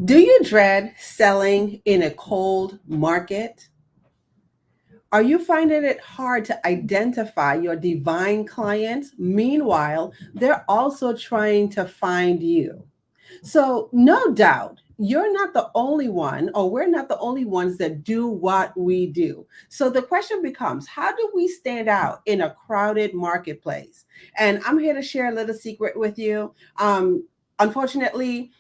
Do you dread selling in a cold market? Are you finding it hard to identify your divine clients? Meanwhile, they're also trying to find you. So, no doubt, you're not the only one, or we're not the only ones that do what we do. So, the question becomes, how do we stand out in a crowded marketplace? And I'm here to share a little secret with you. Unfortunately,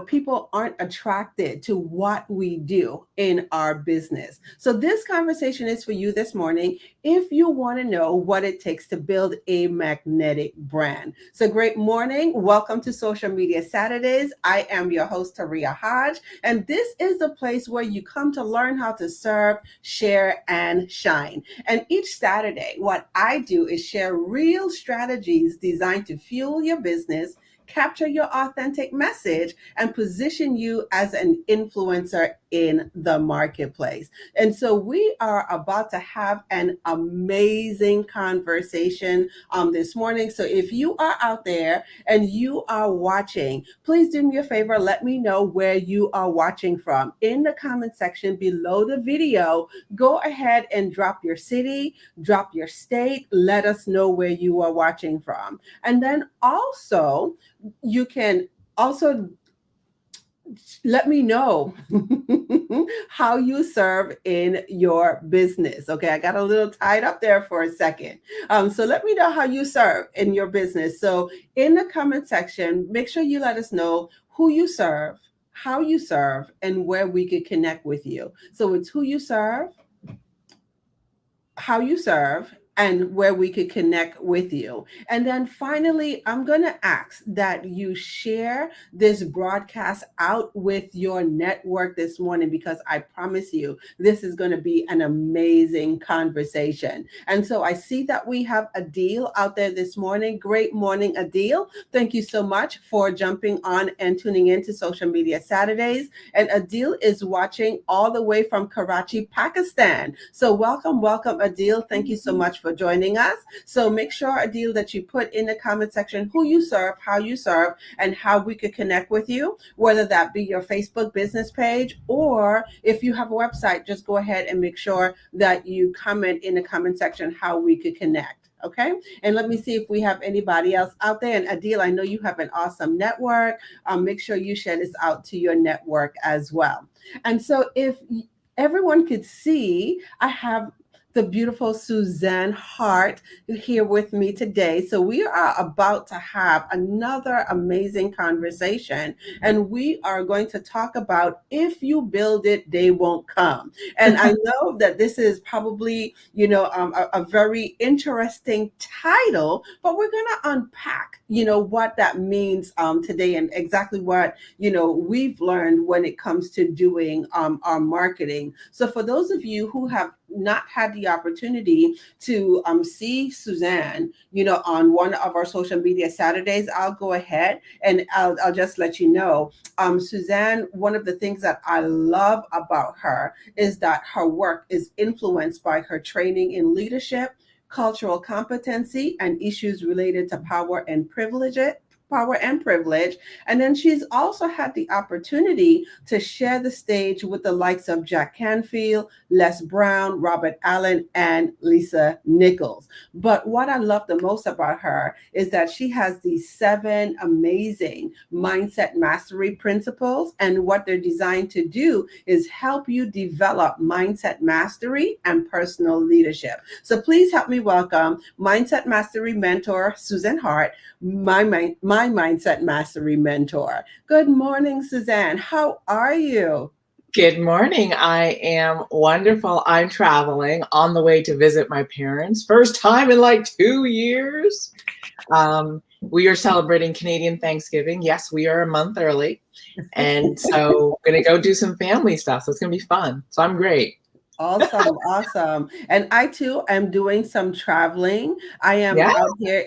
people aren't attracted to what we do in our business. So, this conversation is for you this morning if you want to know what it takes to build a magnetic brand. So, great morning. Welcome to Social Media Saturdays. I am your host, Taria Hodge, and this is the place where you come to learn how to serve, share, and shine. And each Saturday, what I do is share real strategies designed to fuel your business, capture your authentic message, and position you as an influencer in the marketplace. And so we are about to have an amazing conversation this morning. So if you are out there and you are watching, please do me a favor, let me know where you are watching from. In the comment section below the video, go ahead and drop your city, drop your state, let us know where you are watching from. And then also, you can also let me know how you serve in your business. Okay, I got a little tied up there for a second. So let me know how you serve in your business. So in the comment section, make sure you let us know who you serve, how you serve, and where we could connect with you. So it's who you serve, how you serve, and where we could connect with you. And then finally, I'm going to ask that you share this broadcast out with your network this morning, because I promise you, this is going to be an amazing conversation. And so I see that we have Adil out there this morning. Great morning, Adil. Thank you so much for jumping on and tuning in to Social Media Saturdays. And Adil is watching all the way from Karachi, Pakistan. So welcome, Adil. Thank you so much for joining us. So make sure, Adil, that you put in the comment section who you serve, how you serve, and how we could connect with you, whether that be your Facebook business page, or if you have a website, just go ahead and make sure that you comment in the comment section how we could connect. Okay. And let me see if we have anybody else out there. And Adil, I know you have an awesome network. Make sure you share this out to your network as well. And so if everyone could see, I have the beautiful Suzan Hart here with me today. So we are about to have another amazing conversation, and we are going to talk about if you build it, they won't come. And I know that this is probably, a very interesting title, but we're going to unpack, what that means today, and exactly what, we've learned when it comes to doing our marketing. So for those of you who have not had the opportunity to see Suzanne, on one of our social media Saturdays, I'll go ahead and I'll just let you know. Suzanne, one of the things that I love about her is that her work is influenced by her training in leadership, cultural competency, and issues related to power and privilege. And then she's also had the opportunity to share the stage with the likes of Jack Canfield, Les Brown, Robert Allen, and Lisa Nichols. But what I love the most about her is that she has these 7 amazing mindset mastery principles. And what they're designed to do is help you develop mindset mastery and personal leadership. So please help me welcome Mindset Mastery mentor, Suzan Hart, my mindset mastery mentor. Good morning, Suzanne. How are you? Good morning. I am wonderful. I'm traveling on the way to visit my parents. First time in like 2 years. We are celebrating Canadian Thanksgiving. Yes, we are a month early. And so I'm going to go do some family stuff. So it's going to be fun. So I'm great. Awesome, awesome. And I too am doing some traveling. I am Yeah. out here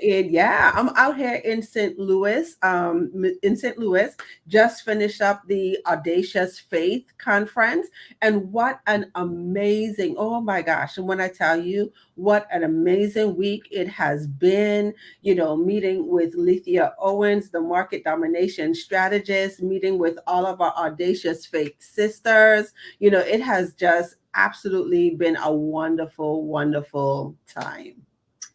I'm out here in St. Louis. In St. Louis, just finished up the Audacious Faith conference. And what an amazing, oh my gosh. And when I tell you what an amazing week it has been, meeting with Lethea Owens, the market domination strategist, meeting with all of our Audacious Faith sisters. It has just absolutely been a wonderful, wonderful time.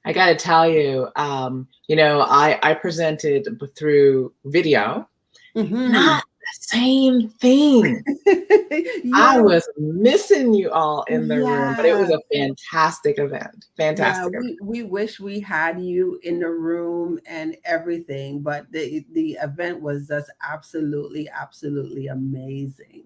I got to tell you, I presented through video, Hmm. not the same thing. I Yeah, was missing you all in the room, but it yeah. was a fantastic event. Yeah, Fantastic event. we wish we had you in the room and everything, but the event was just absolutely, absolutely amazing.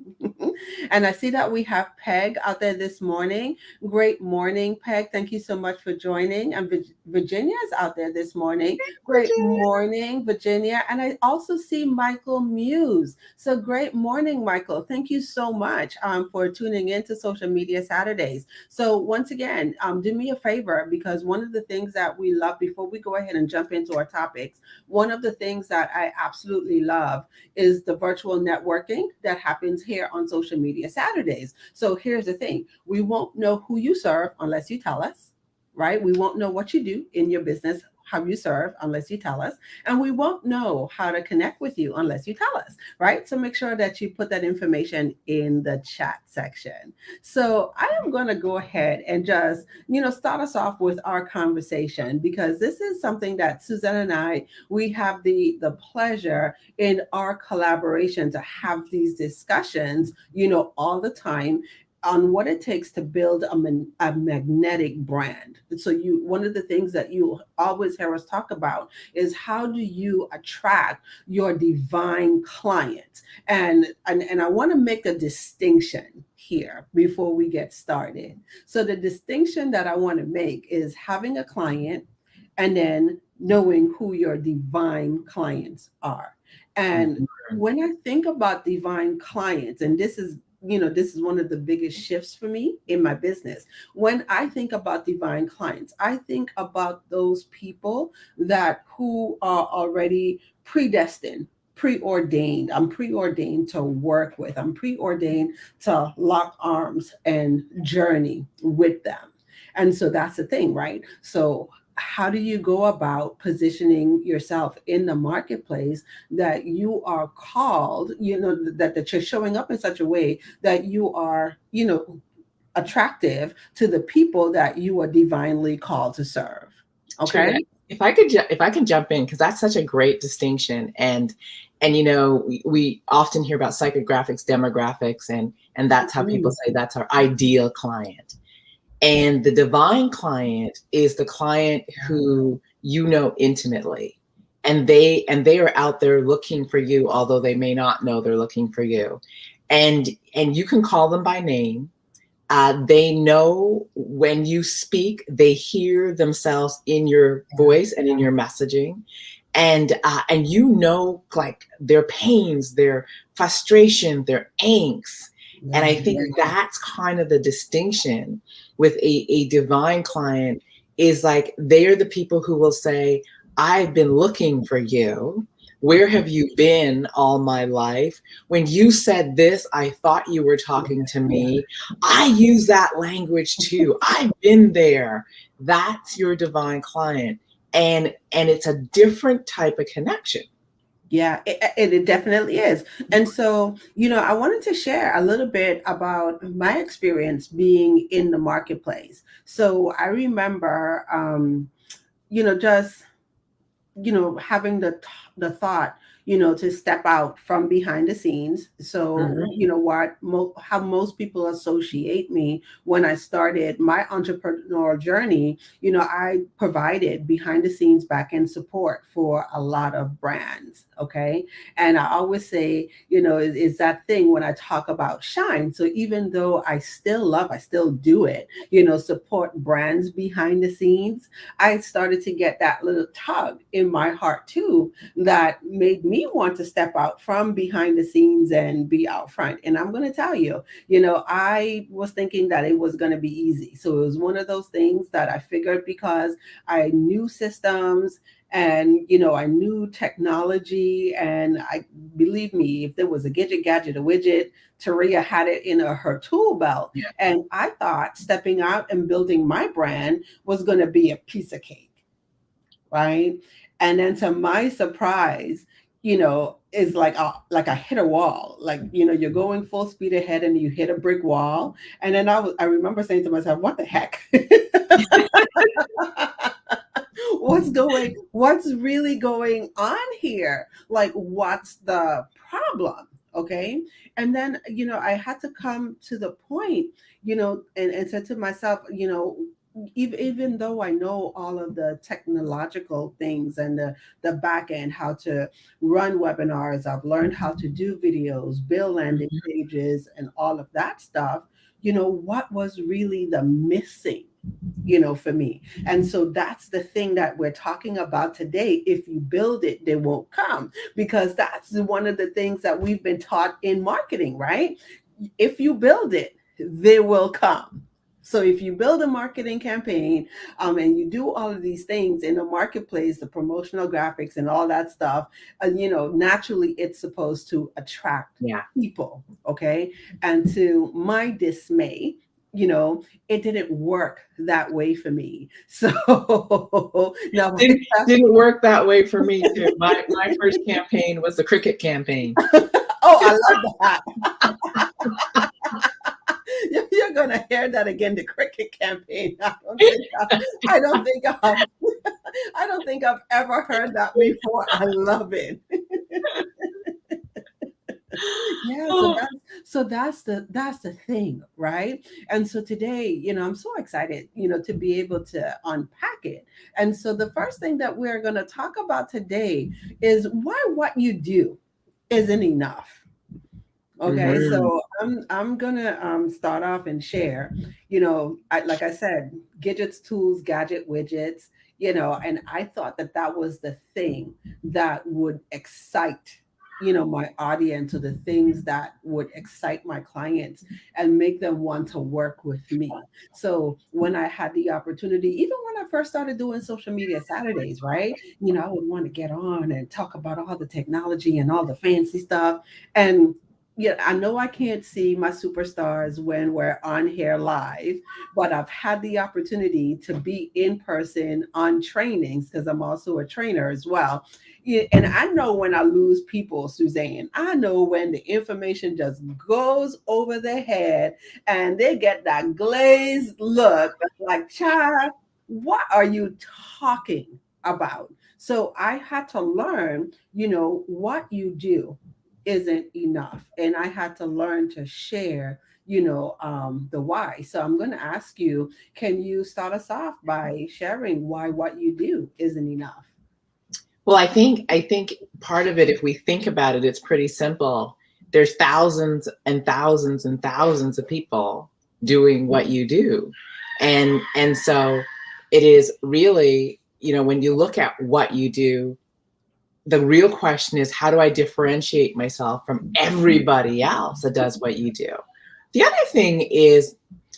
And I see that we have Peg out there this morning. Great morning, Peg. Thank you so much for joining. And Virginia's out there this morning. Great Virginia. morning, Virginia. And I also see Michael Muse. So great morning, Michael. Thank you so much for tuning in to Social Media Saturdays. So once again, do me a favor, because one of the things that we love, before we go ahead and jump into our topics, one of the things that I absolutely love is the virtual networking that happens here on Social Media Saturdays. So here's the thing: we won't know who you serve unless you tell us, right? We won't know what you do in your business, how you serve, unless you tell us. And we won't know how to connect with you unless you tell us, right? So make sure that you put that information in the chat section. So I am going to go ahead and just, start us off with our conversation, because this is something that Suzanne and I, we have the pleasure in our collaboration to have these discussions, all the time on what it takes to build a magnetic brand. And so one of the things that you always hear us talk about is how do you attract your divine clients? And I want to make a distinction here before we get started. So the distinction that I want to make is having a client and then knowing who your divine clients are. And Mhm. when I think about divine clients, and this is one of the biggest shifts for me in my business. When I think about divine clients, I think about those people that who are already predestined, preordained. I'm preordained to work with. I'm preordained to lock arms and journey with them. And so that's the thing, right? So how do you go about positioning yourself in the marketplace that you are called, that you're showing up in such a way that you are, attractive to the people that you are divinely called to serve? Trina, Okay. if I can jump in, because that's such a great distinction, and we often hear about psychographics, demographics, and that's how people Mhm. say that's our ideal client. And the divine client is the client who you know intimately, and they are out there looking for you, although they may not know they're looking for you, and you can call them by name. They know when you speak, they hear themselves in your voice and in your messaging, and like their pains, their frustration, their angst. And I think that's kind of the distinction with a divine client, is like they're the people who will say, I've been looking for you. Where have you been all my life? When you said this, I thought you were talking to me. I use that language too. I've been there. That's your divine client. And it's a different type of connection. Yeah, it definitely is. And so, I wanted to share a little bit about my experience being in the marketplace. So I remember, just having the thought, to step out from behind the scenes. So Mhm. how most people associate me when I started my entrepreneurial journey, I provided behind the scenes back end support for a lot of brands. Okay. And I always say, is that thing when I talk about shine. So even though I still do it, support brands behind the scenes, I started to get that little tug in my heart too that made me want to step out from behind the scenes and be out front. And I'm going to tell you, I was thinking that it was going to be easy. So it was one of those things that I figured because I knew systems and, I knew technology. And I believe me, if there was a gadget, a widget, Taria had it in her tool belt. Yeah. And I thought stepping out and building my brand was going to be a piece of cake. Right. And then to my surprise, is like I hit a wall. Like, you're going full speed ahead and you hit a brick wall. And then I remember saying to myself, what the heck? What's really going on here? Like, what's the problem? Okay. And then, I had to come to the point, and said to myself, even though I know all of the technological things and the back end, how to run webinars, I've learned how to do videos, build landing pages, and all of that stuff, what was really the missing, for me. And so that's the thing that we're talking about today. If you build it, they won't come, because that's one of the things that we've been taught in marketing, right? If you build it, they will come. So if you build a marketing campaign and you do all of these things in the marketplace, the promotional graphics and all that stuff, naturally it's supposed to attract people. Okay. And to my dismay, it didn't work that way for me. So now didn't work that way for me too. My first campaign was the cricket campaign. Oh, I love that. You're gonna hear that again, the cricket campaign. I don't think I've ever heard that before. I love it. Yeah, so that's the thing, right? And so today, I'm so excited, to be able to unpack it. And so the first thing that we're going to talk about today is why what you do isn't enough. Okay, so I'm gonna start off and share. Like I said, gadgets, tools, gadget, widgets. And I thought that was the thing that would excite my audience, or the things that would excite my clients and make them want to work with me. So when I had the opportunity, even when I first started doing social media Saturdays, right? I would want to get on and talk about all the technology and all the fancy stuff. And yeah, I know I can't see my superstars when we're on here live, but I've had the opportunity to be in person on trainings, because I'm also a trainer as well. Yeah, and I know when I lose people, Suzanne. I know when the information just goes over their head and they get that glazed look like, child, what are you talking about? So I had to learn, what you do isn't enough. And I had to learn to share, the why. So I'm going to ask you, can you start us off by sharing why what you do isn't enough? Well, I think part of it, if we think about it, it's pretty simple. There's thousands and thousands and thousands of people doing what you do. And so it is really, when you look at what you do, the real question is, how do I differentiate myself from everybody else that does what you do? The other thing is,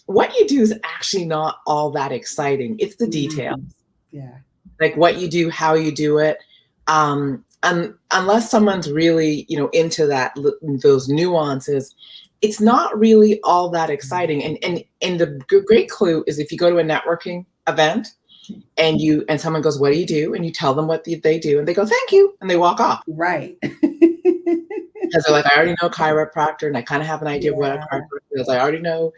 what you do is actually not all that exciting. It's the details. Yeah. Like what you do, how you do it. Unless someone's really, into those nuances, it's not really all that exciting. And the great clue is, if you go to a networking event and someone goes, "What do you do?" and you tell them what they do, and they go, "Thank you," and they walk off. Right. Because they're like, I already know chiropractor, and I kind of have an idea of what a chiropractor is. I already know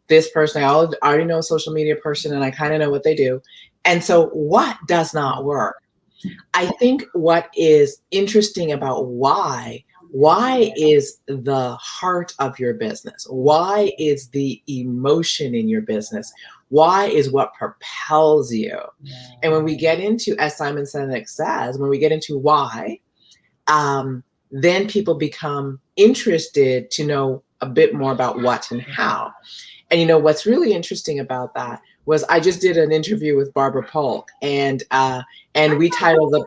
this person. I already know a social media person, and I kind of know what they do. And so what does not work? I think what is interesting about why is the heart of your business. Why is the emotion in your business? Why is what propels you? Yeah. And when we get into, as Simon Sinek says, when we get into why, then people become interested to know a bit more about what and how. And what's really interesting about that was, I just did an interview with Barbara Polk, and we titled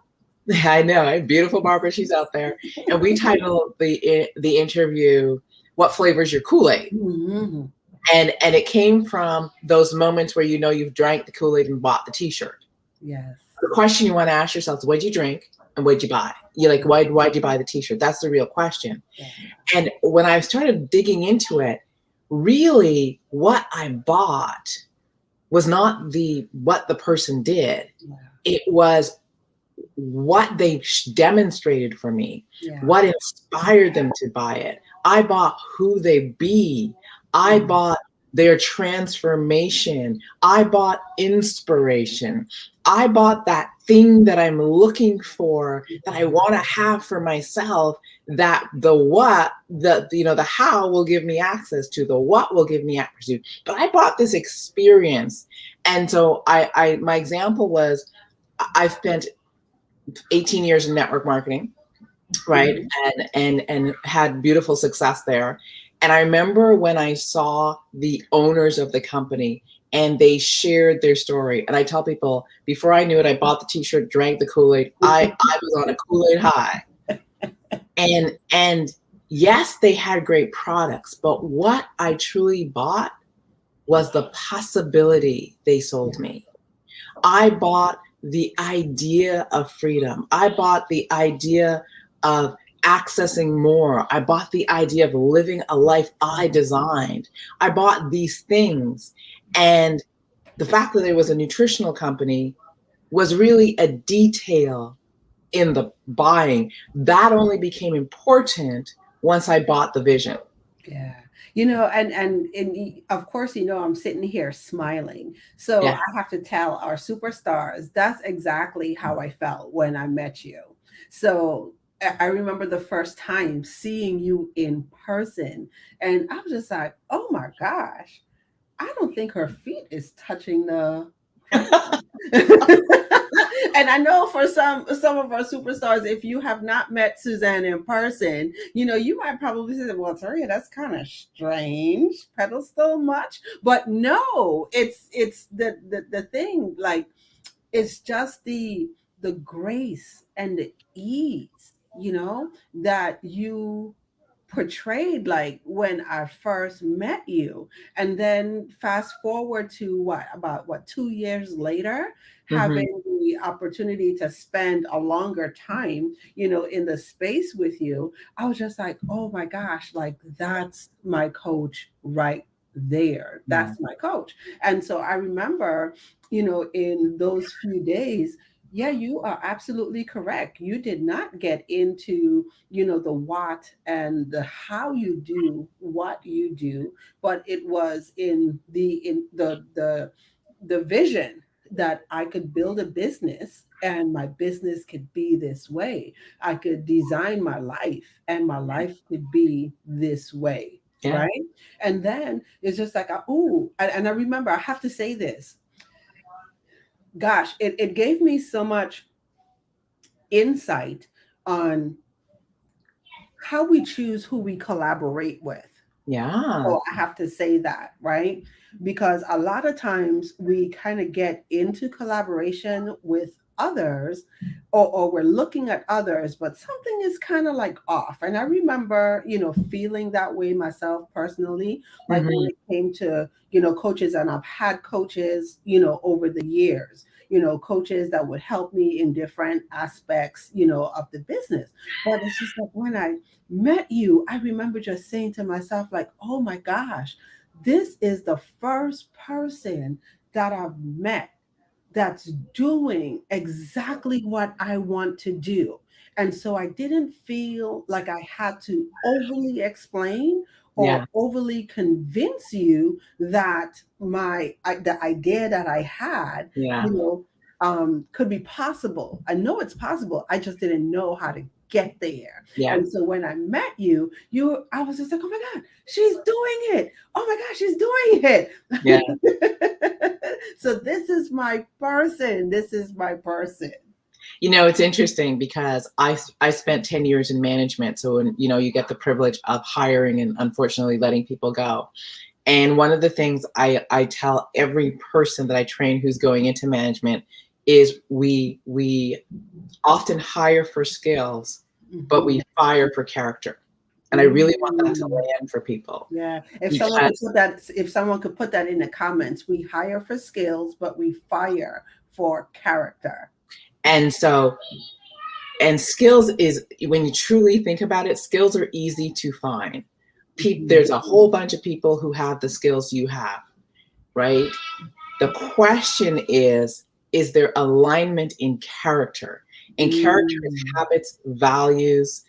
I know, beautiful Barbara, she's out there. And we titled the interview, "What Flavors Your Kool-Aid?" Mhm. And it came from those moments where you know you've drank the Kool-Aid and bought the T-shirt. Yes. The question you want to ask yourself is, what'd you drink and what'd you buy? You're like, why'd you buy the T-shirt? That's the real question. Yeah. And when I started digging into it, really what I bought was not what the person did. Yeah. It was what they demonstrated for me, Yeah. what inspired them to buy it. I bought who they be. I bought their transformation. I bought inspiration. I bought that thing that I'm looking for, that I want to have for myself, that the how will give me access to, the what will give me access to. But I bought this experience. And so my example was, I've spent 18 years in network marketing, right? And had beautiful success there. And I remember when I saw the owners of the company and they shared their story. And I tell people, before I knew it, I bought the T-shirt, drank the Kool-Aid. I was on a Kool-Aid high. And yes, they had great products, but what I truly bought was the possibility they sold me. I bought the idea of freedom. I bought the idea of accessing more. I bought the idea of living a life I designed. I bought these things. And the fact that there was a nutritional company was really a detail in the buying. That only became important once I bought the vision. Yeah. And of course, I'm sitting here smiling. So Yeah. I have to tell our superstars, that's exactly how I felt when I met you. So I remember the first time seeing you in person, and I was just like, oh my gosh, I don't think her feet is touching the ground. And I know for some of our superstars, if you have not met Suzanne in person, you might probably say, "Well, Taria, that's kind of strange. Pedestal much?" But no, it's the thing. Like, it's just the grace and the ease, that you portrayed like when I first met you. And then fast forward to about 2 years later, Mhm. having the opportunity to spend a longer time, in the space with you. I was just like, oh my gosh, like that's my coach right there. Yeah. That's my coach. And so I remember, in those few days, yeah, you are absolutely correct. You did not get into, the what and the how you do what you do, but it was in the vision that I could build a business and my business could be this way. I could design my life and my life could be this way. Yeah. Right. And then it's just like, oh, and I remember I have to say this. Gosh, it gave me so much insight on how we choose who we collaborate with. Yeah. So I have to say that, right? Because a lot of times we kind of get into collaboration with others, or we're looking at others, but something is kind of like off. And I remember, feeling that way myself personally, like when Mhm. it came to, coaches, and I've had coaches, over the years, coaches that would help me in different aspects, of the business. But it's just like when I met you, I remember just saying to myself, like, oh my gosh, this is the first person that I've met that's doing exactly what I want to do. And so I didn't feel like I had to overly explain Yeah. or overly convince you that the idea that I had, Yeah. could be possible. I know it's possible. I just didn't know how to get there. Yeah. And so when I met you, I was just like, oh my God, she's doing it. Oh my gosh, she's doing Yeah. it. So this is my person. This is my person. It's interesting because I spent 10 years in management. So when, you get the privilege of hiring and unfortunately letting people go. And one of the things I tell every person that I train who's going into management is we often hire for skills, but we fire for character. And I really want that to Mm. land for people. Yeah. If someone could Because, put that, if someone could put that in the comments, we hire for skills, but we fire for character. and so, and skills is, when you truly think about it, skills are easy to find. There's a whole bunch of people who have the skills you have, right? The question is there alignment in character? And character is Mm. habits, values,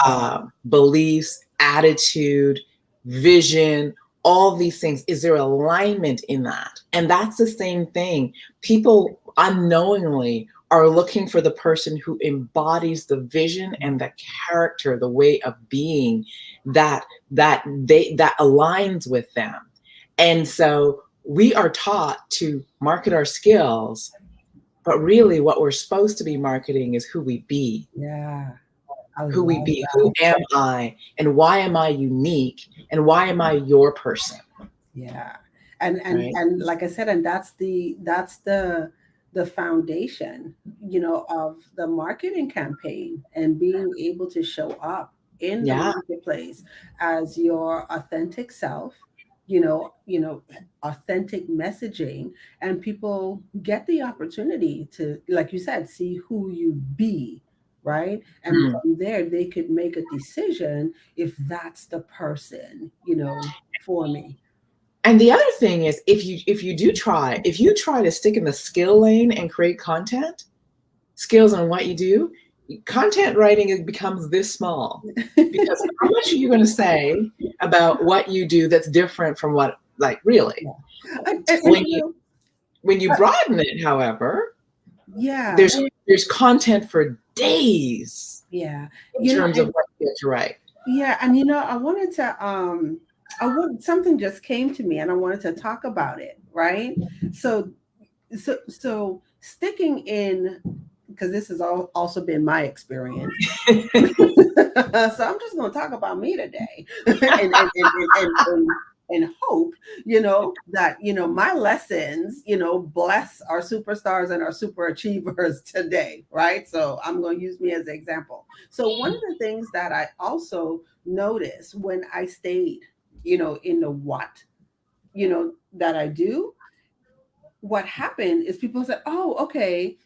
Yeah. beliefs, attitude, vision, all these things. Is there alignment in that? And that's the same thing. People unknowingly are looking for the person who embodies the vision and the character, the way of being that aligns with them. And so we are taught to market our skills, but really what we're supposed to be marketing is who we be. Yeah. I Who we love be, that. who am I, and why am I unique, and why am I your person? Yeah. And Right? and like I said, and that's the foundation, of the marketing campaign, and being able to show up in the Yeah. marketplace as your authentic self, authentic messaging, and people get the opportunity to, like you said, see who you be, right? And Mm. from there they could make a decision if that's the person, for me. And the other thing is, if you try to stick in the skill lane and create content, skills on what you do, content writing becomes this small. Because how much are you going to say about what you do that's different from what, like, really? Yeah. And, When you you know, when you uh, broaden it, however, yeah, there's content for days yeah, in terms of and what you get to write. yeah, and I wanted to, something just came to me, and I wanted to talk about it, right? So, so sticking in, because this has also been my experience. So I'm just going to talk about me today, and hope, that, my lessons, bless our superstars and our super achievers today, right? So I'm going to use me as an example. So one of the things that I also noticed when I stayed, in the what, that I do, what happened is people said, oh, okay,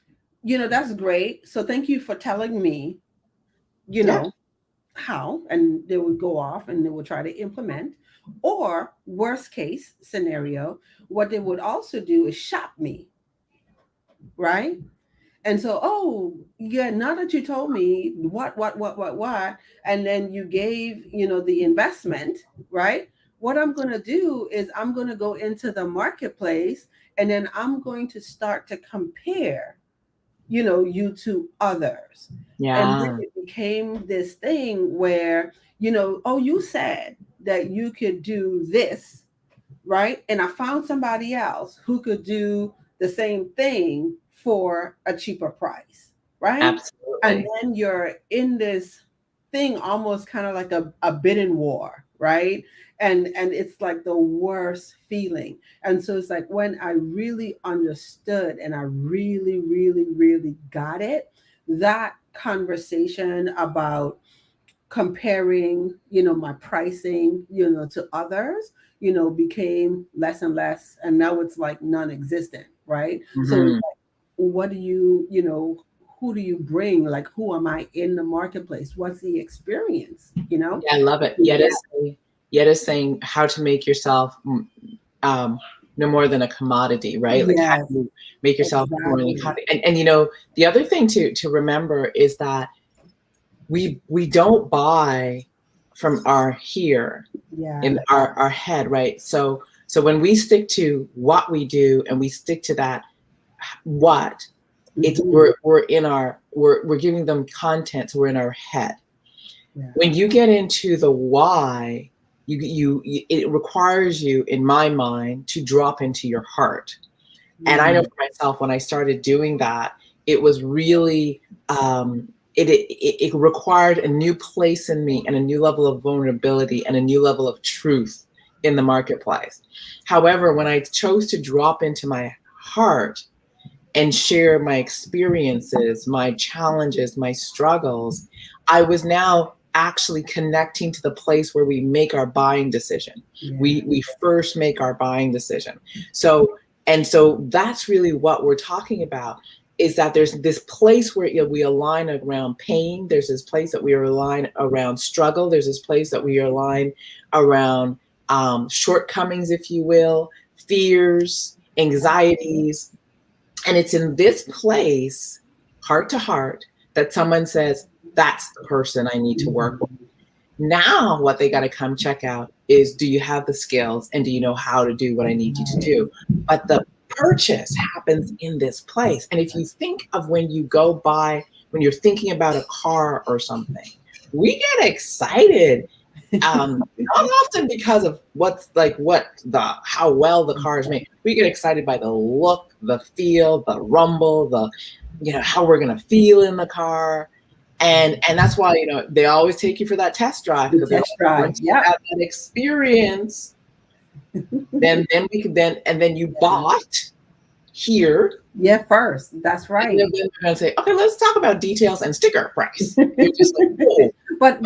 that's great. So thank you for telling me, you Yeah. know, how, and they would go off and they would try to implement. Or worst case scenario, what they would also do is shop me, right? And so, oh yeah, now that you told me what, and then you gave, the investment, right? What I'm going to do is I'm going to go into the marketplace, and then I'm going to start to compare, you to others. And then Yeah. it became this thing where, oh, you said that you could do this, right? And I found somebody else who could do the same thing for a cheaper price, right? And Absolutely. then you're in this thing, almost kind of like a bidding war, right? And it's like the worst feeling. And so it's like when I really understood and I really, really, really got it, that conversation about comparing, my pricing, to others, became less and less. And now it's like non-existent, right? So it's Hmm. like, what do who do you bring? Like, who am I in the marketplace? What's the experience? Yeah, I love it. Yet is saying how to make yourself no more than a commodity, right? Like, how Yes, do you make yourself more than a exactly. commodity? And the other thing to remember is that we don't buy from our here Yeah. in our head, right? So when we stick to what we do and we stick to that what, it's Hmm. we're giving them content, so we're in our head. Yeah. When you get into the why, it requires you, in my mind, to drop into your heart. And I know Mm. for myself, when I started doing that, it was really it required a new place in me and a new level of vulnerability and a new level of truth in the marketplace. However, when I chose to drop into my heart, and share my experiences, my challenges, my struggles, I was now actually connecting to the place where we make our buying decision. Yeah. We first make our buying decision. So and so that's really what we're talking about, is that there's this place where, you know, we align around pain. There's this place that we are aligned around struggle. There's this place that we are aligned around shortcomings, if you will, fears, anxieties. And it's in this place, heart to heart, that someone says, that's the person I need to work with. Mhm. Now, what they got to come check out is, do you have the skills and do you know how to do what I need you to Right. do? But the purchase happens in this place. And if you think of when you go buy, when you're thinking about a car or something, we get excited, not often because of what's like what the how well the car is made. We get excited by the look, the feel, the rumble, the, you know, how we're gonna feel in the car. And that's why, you know, they always take you for that test drive, The because they're test like, drive. once you Yep. have that experience, then we can then and then you Yeah. bought here. Yeah, first. That's And then right. they're gonna say, okay, let's talk about details and sticker price. You're just like, whoa, but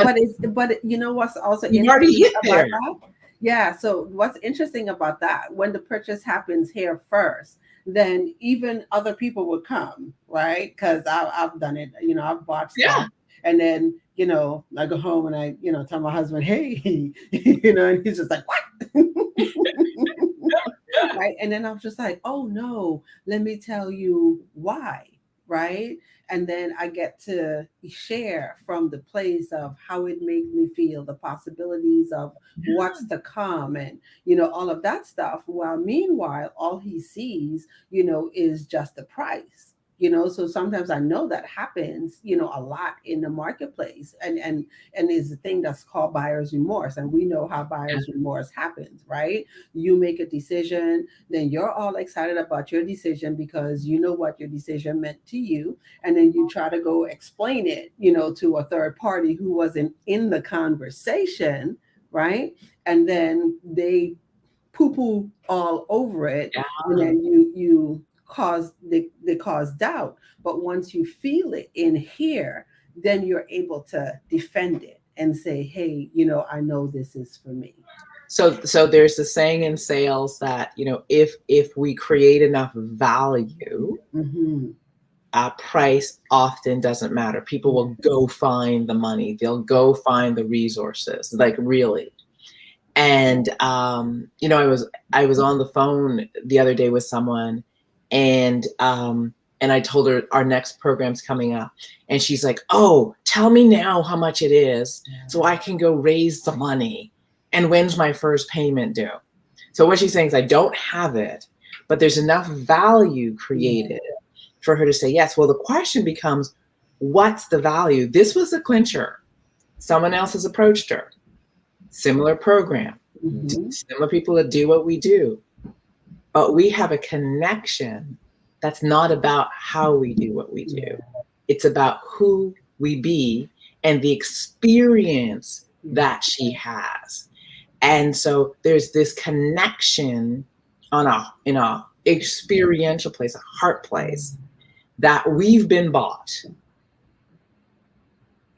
But you know what's also you've already interesting hit about there. that? Yeah, so what's interesting about that, when the purchase happens here first, then even other people would come, right? Because I've done it, I've bought stuff, Yeah. and then, I go home and I, tell my husband, hey, and he's just like, what? Right? And then I'm just like, oh no, let me tell you why, right? And then I get to share from the place of how it made me feel, the possibilities of what's to come, and all of that stuff. While meanwhile, all he sees, is just the price. So sometimes I know that happens, a lot in the marketplace, and is the thing that's called buyer's remorse. And we know how buyer's remorse happens, right? You make a decision, then you're all excited about your decision because you know what your decision meant to you, and then you try to go explain it, to a third party who wasn't in the conversation, right? And then they poo poo all over it, Yeah. and then you they cause doubt. But once you feel it in here, then you're able to defend it and say, hey, I know this is for me. So there's the saying in sales that, you know, if we create enough value, Hmm. price often doesn't matter. People will go find the money. They'll go find the resources, like really. And you know, I was on the phone the other day with someone, and I told her our next program's coming up, and she's like, "Oh, tell me now how much it is, so I can go raise the money. And when's my first payment due?" So what she's saying is, I don't have it, but there's enough value Yeah. created for her to say yes. Well, the question becomes, what's the value? This was a clincher. Someone else has approached her, similar program, Hmm. similar people that do what we do, but we have a connection that's not about how we do what we do. Yeah. It's about who we be and the experience Yeah. that she has. And so there's this connection on a in a experiential place, a heart place, that we've been bought.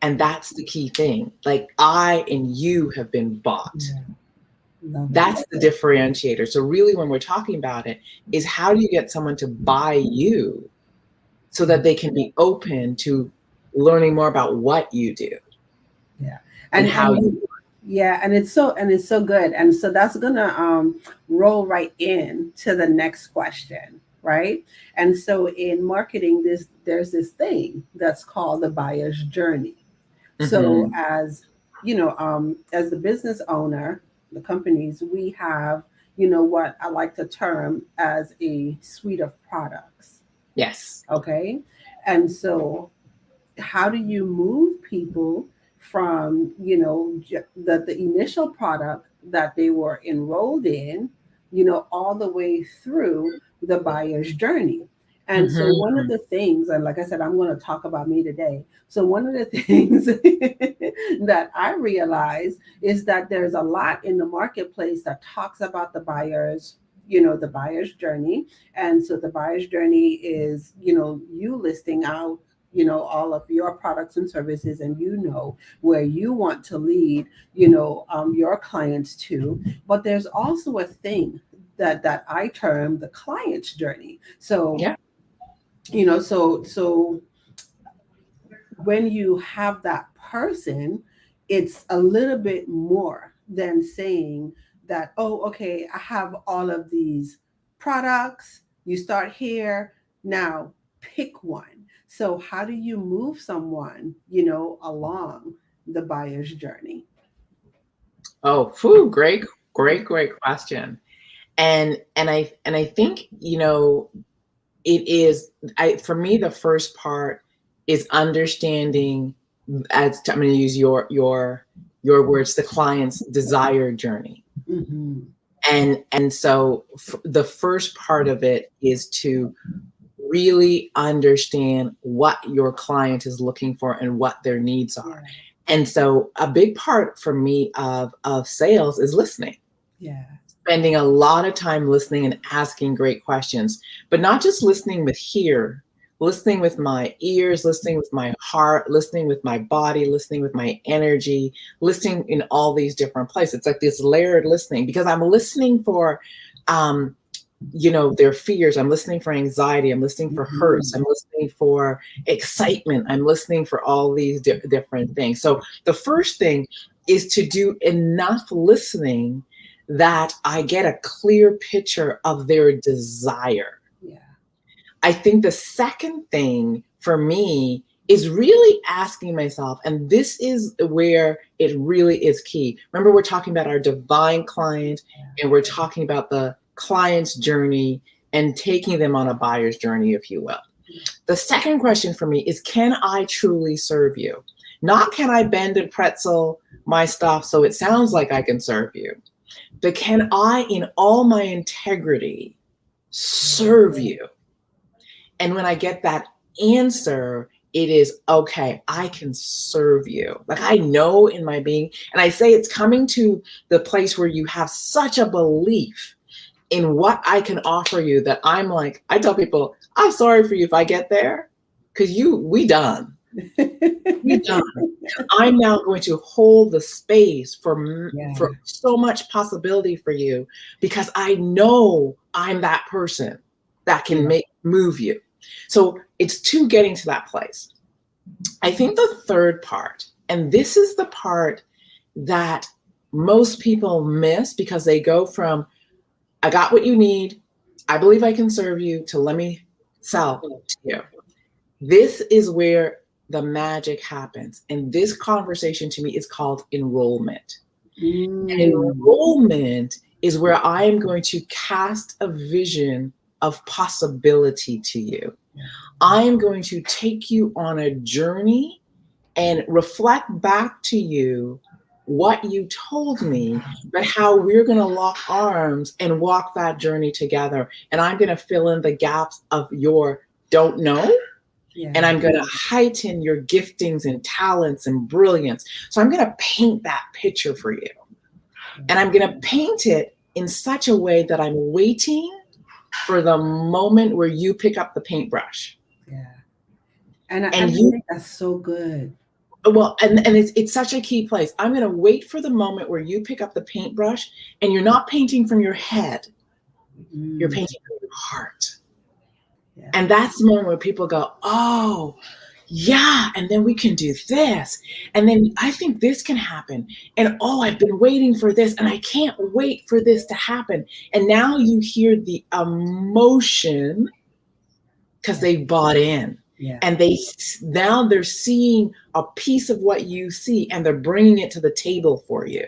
And that's the key thing. Like, I and you have been bought. Yeah. Love it. That's the differentiator. So really, when we're talking about it, is how do you get someone to buy you so that they can be open to learning more about what you do Yeah. and And how and you. yeah, and it's so good. And so that's gonna roll right in to the next question, right? And so in marketing, there's this thing that's called the buyer's journey. So Mhm. as the business owner, the companies, we have, what I like to term as a suite of products. Yes. Okay. And so how do you move people from the initial product that they were enrolled in, all the way through the buyer's journey? And so one of Mhm. the things, and like I said, I'm going to talk about me today. So one of the things that I realize is that there's a lot in the marketplace that talks about the buyer's the buyer's journey. And so the buyer's journey is, you listing out, all of your products and services, and where you want to lead, your clients to. But there's also a thing that I term the client's journey. So, Yeah. so when you have that person, it's a little bit more than saying that, oh, okay, I have all of these products. You start here, now pick one. So how do you move someone, along the buyer's journey? Oh, whew, great question. And I think, it is, for me, the first part is understanding, I'm going to use your words, the client's desire journey. Mm-hmm. And so the first part of it is to really understand what your client is looking for and what their needs are. Yeah. And so a big part for me of sales is listening. Yeah. Spending a lot of time listening and asking great questions, but not just listening with here, listening with my ears, listening with my heart, listening with my body, listening with my energy, listening in all these different places. It's like this layered listening, because I'm listening for, their fears. I'm listening for anxiety. I'm listening for hurts. I'm listening for excitement. I'm listening for all these different things. So the first thing is to do enough listening that I get a clear picture of their desire. Yeah. I think the second thing for me is really asking myself, and this is where it really is key. Remember, we're talking about our divine client, and we're talking about the client's journey and taking them on a buyer's journey, if you will. The second question for me is, can I truly serve you? Not can I bend and pretzel my stuff so it sounds like I can serve you, but can I, in all my integrity, serve you? And when I get that answer, it is, okay, I can serve you. Like, I know in my being, and I say it's coming to the place where you have such a belief in what I can offer you that I'm like, I tell people, I'm sorry for you if I get there, because we done. We done. I'm now going to hold the space for so much possibility for you, because I know I'm that person that can move you. So it's to getting to that place. I think the third part, and this is the part that most people miss, because they go from, I got what you need, I believe I can serve you, to let me sell to you. This is where the magic happens. And this conversation to me is called enrollment. And enrollment is where I am going to cast a vision of possibility to you. I am going to take you on a journey and reflect back to you what you told me, but how we're going to lock arms and walk that journey together. And I'm going to fill in the gaps of your don't know. Yeah. And I'm going to heighten your giftings and talents and brilliance. So I'm going to paint that picture for you. And I'm going to paint it in such a way that I'm waiting for the moment where you pick up the paintbrush. Yeah. And I think that's so good. Well, and it's such a key place. I'm going to wait for the moment where you pick up the paintbrush, and you're not painting from your head. You're painting from your heart. Yeah. And that's the moment where people go, oh, yeah, and then we can do this. And then I think this can happen. And oh, I've been waiting for this, and I can't wait for this to happen. And now you hear the emotion because they bought in. Yeah. And now they're seeing a piece of what you see, and they're bringing it to the table for you.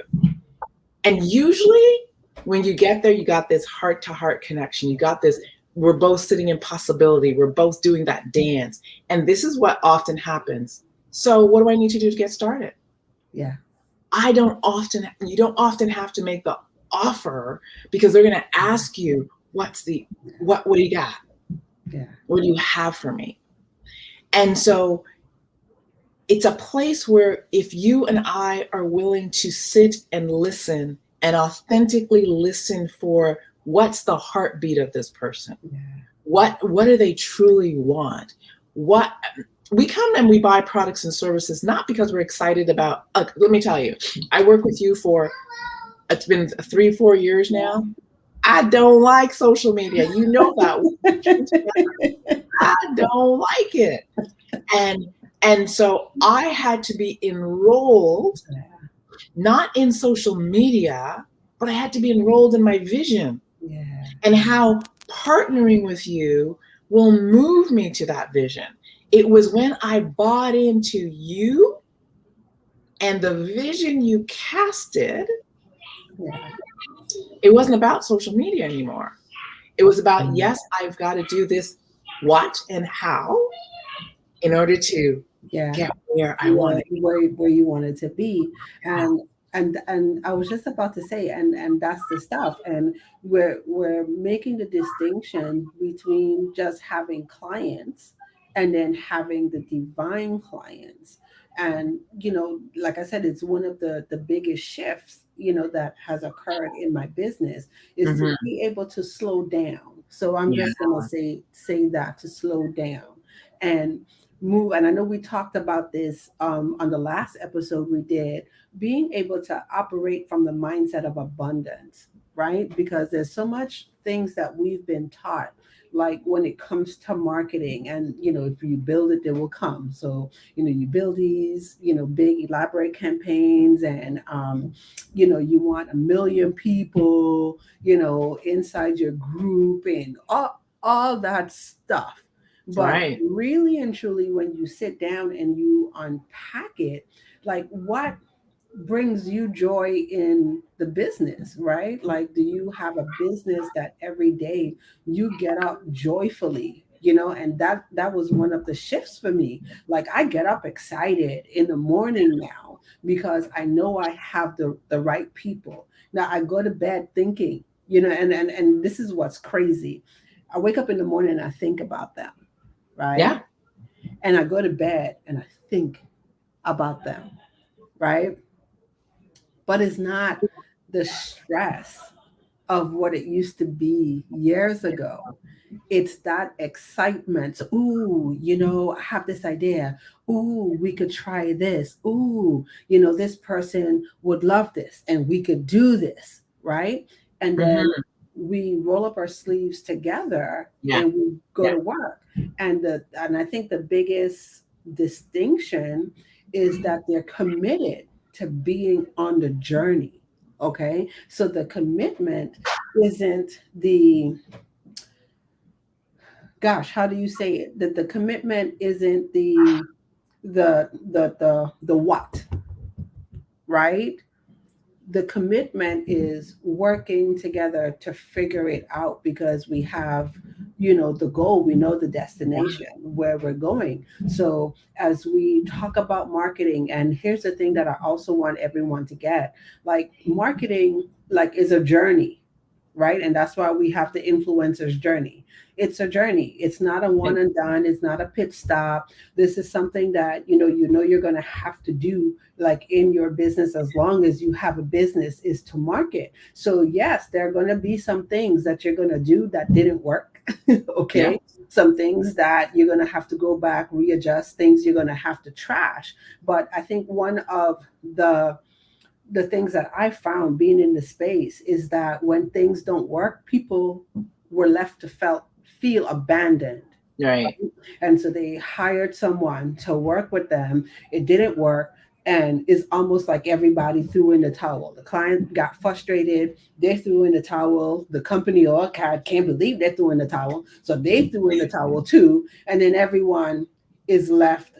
And usually when you get there, you got this heart-to-heart connection. You got this, we're both sitting in possibility. We're both doing that dance. And this is what often happens. So what do I need to do to get started? Yeah. You don't often have to make the offer, because they're going to ask you, what do you got? Yeah. What do you have for me? And so it's a place where if you and I are willing to sit and listen and authentically listen for what's the heartbeat of this person? Yeah. What do they truly want? What we come and we buy products and services not because we're excited about. Let me tell you, I work with you for it's been 3-4 years now. I don't like social media. You know that. I don't like it. And so I had to be enrolled, not in social media, but I had to be enrolled in my vision. Yeah. And how partnering with you will move me to that vision. It was when I bought into you and the vision you casted, Yeah. it wasn't about social media anymore. It was about, yes, I've got to do this, what and how, in order to Yeah. get where I want to Where you wanted to be. And I was just about to say, and that's the stuff. And we're making the distinction between just having clients and then having the divine clients. And like I said, it's one of the biggest shifts that has occurred in my business is to Mhm. be able to slow down. So I'm Yeah. just gonna say that, to slow down and move. And I know we talked about this on the last episode we did, being able to operate from the mindset of abundance, right? Because there's so much things that we've been taught, like when it comes to marketing, and if you build it, they will come. So you build these big elaborate campaigns, and you want 1 million people inside your group, and all that stuff. But Right. really and truly, when you sit down and you unpack it, like, what brings you joy in the business, right? Like, do you have a business that every day you get up joyfully? And that was one of the shifts for me. Like, I get up excited in the morning now because I know I have the right people. Now I go to bed thinking, and this is what's crazy. I wake up in the morning and I think about them, right? Yeah. And I go to bed and I think about them, right? But it's not the stress of what it used to be years ago. It's that excitement. Ooh, I have this idea. Ooh, we could try this. Ooh, this person would love this and we could do this, right? And then Hmm. we roll up our sleeves together Yeah. and we go Yeah. to work. And I think the biggest distinction is that they're committed to being on the journey. Okay? So the commitment isn't the, gosh, how do you say it? That the commitment isn't the what, right? The commitment is working together to figure it out, because we have the goal, we know the destination where we're going. So as we talk about marketing, and here's the thing that I also want everyone to get, like, marketing, like, is a journey, right? And that's why we have the influencer's journey. It's a journey. It's not a one and done. It's not a pit stop. This is something that you're going to have to do, like, in your business, as long as you have a business, is to market. So yes, there are going to be some things that you're going to do that didn't work. Yeah. Okay, some things that you're going to have to go back, readjust, things you're going to have to trash. But I think one of the things that I found being in the space is that when things don't work, people were left to feel abandoned. Right. And so they hired someone to work with them. It didn't work. And it's almost like everybody threw in the towel. The client got frustrated. They threw in the towel. The company or CAD can't believe they threw in the towel. So they threw in the towel too. And then everyone is left,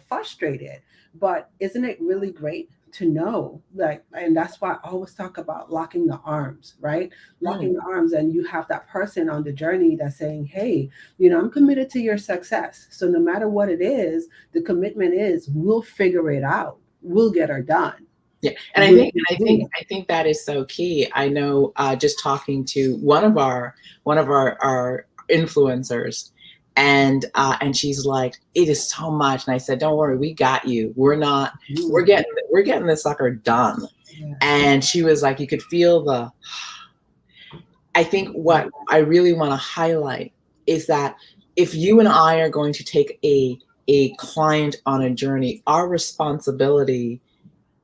frustrated. But isn't it really great to know, like, and that's why I always talk about locking the arms, right? Mm. Locking the arms, and you have that person on the journey that's saying, hey, I'm committed to your success. So no matter what it is, the commitment is, we'll figure it out. We'll get her done. Yeah, and I We'll think, do it. I think that is so key. I know, just talking to one of our influencers, and she's like, "It is so much," and I said, "Don't worry, we got you. Mm, We're getting this sucker done." yeah. And she was like, you could feel the. I think what I really want to highlight is that if you and I are going to take a client on a journey, our responsibility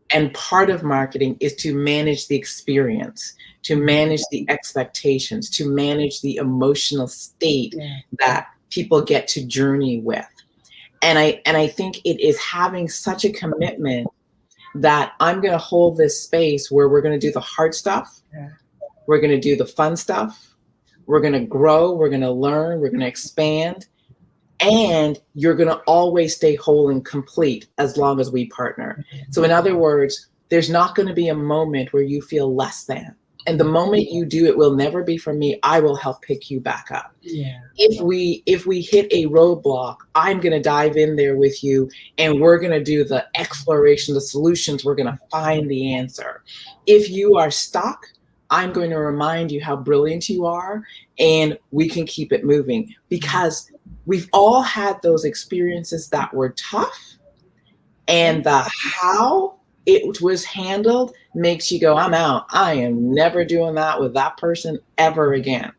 and part of marketing is to manage the experience, to manage the expectations, to manage the emotional state Yeah. that people get to journey with. And I think it is having such a commitment that I'm going to hold this space where we're going to do the hard stuff, Yeah. we're going to do the fun stuff, we're going to grow, we're going to learn, we're going to expand, and you're going to always stay whole and complete as long as we partner. So in other words, there's not going to be a moment where you feel less than. And the moment you do, it will never be from me. I will help pick you back up. Yeah. If we hit a roadblock, I'm going to dive in there with you, and we're going to do the exploration, the solutions. We're going to find the answer. If you are stuck, I'm going to remind you how brilliant you are, and we can keep it moving, because we've all had those experiences that were tough, and the how it was handled makes you go, I'm out. I am never doing that with that person ever again.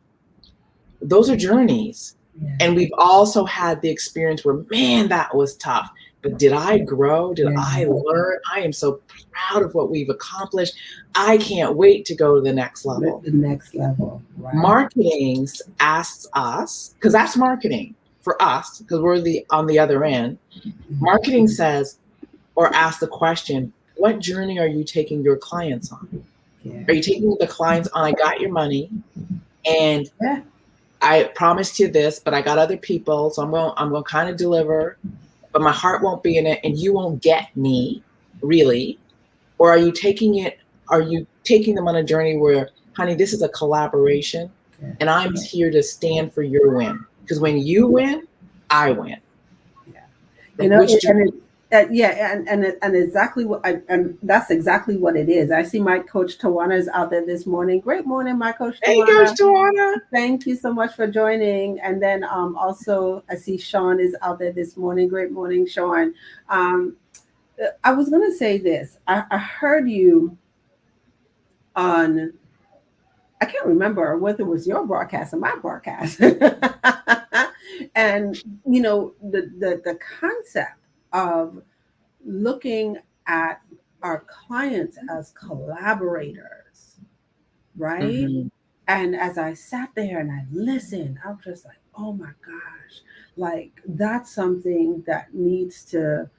Those are journeys. Yeah. And we've also had the experience where, man, that was tough. But did I grow? Did I learn? I am so proud of what we've accomplished. I can't wait to go to the next level. The next level. Right. Marketing asks us, because that's marketing for us, because we're on the other end. Marketing says, or asks the question, what journey are you taking your clients on? Yeah. Are you taking the clients on, I got your money, and Yeah. I promised you this, but I got other people, so I'm going to kind of deliver, but my heart won't be in it, and you won't get me, really? Or are you taking them on a journey where, honey, this is a collaboration, and I'm here to stand for your win? Because when you win, I win. Yeah. Like, and exactly what, and that's exactly what it is. I see my coach Tawana is out there this morning. Great morning, my coach Tawana. Hey, Coach Tawana. Thank you so much for joining. And then also I see Sean is out there this morning. Great morning, Sean. I was going to say this. I heard you on, I can't remember whether it was your broadcast or my broadcast. And the concept of looking at our clients as collaborators, right? Mm-hmm. And as I sat there and I listened, I was just like, oh my gosh, like that's something that needs to,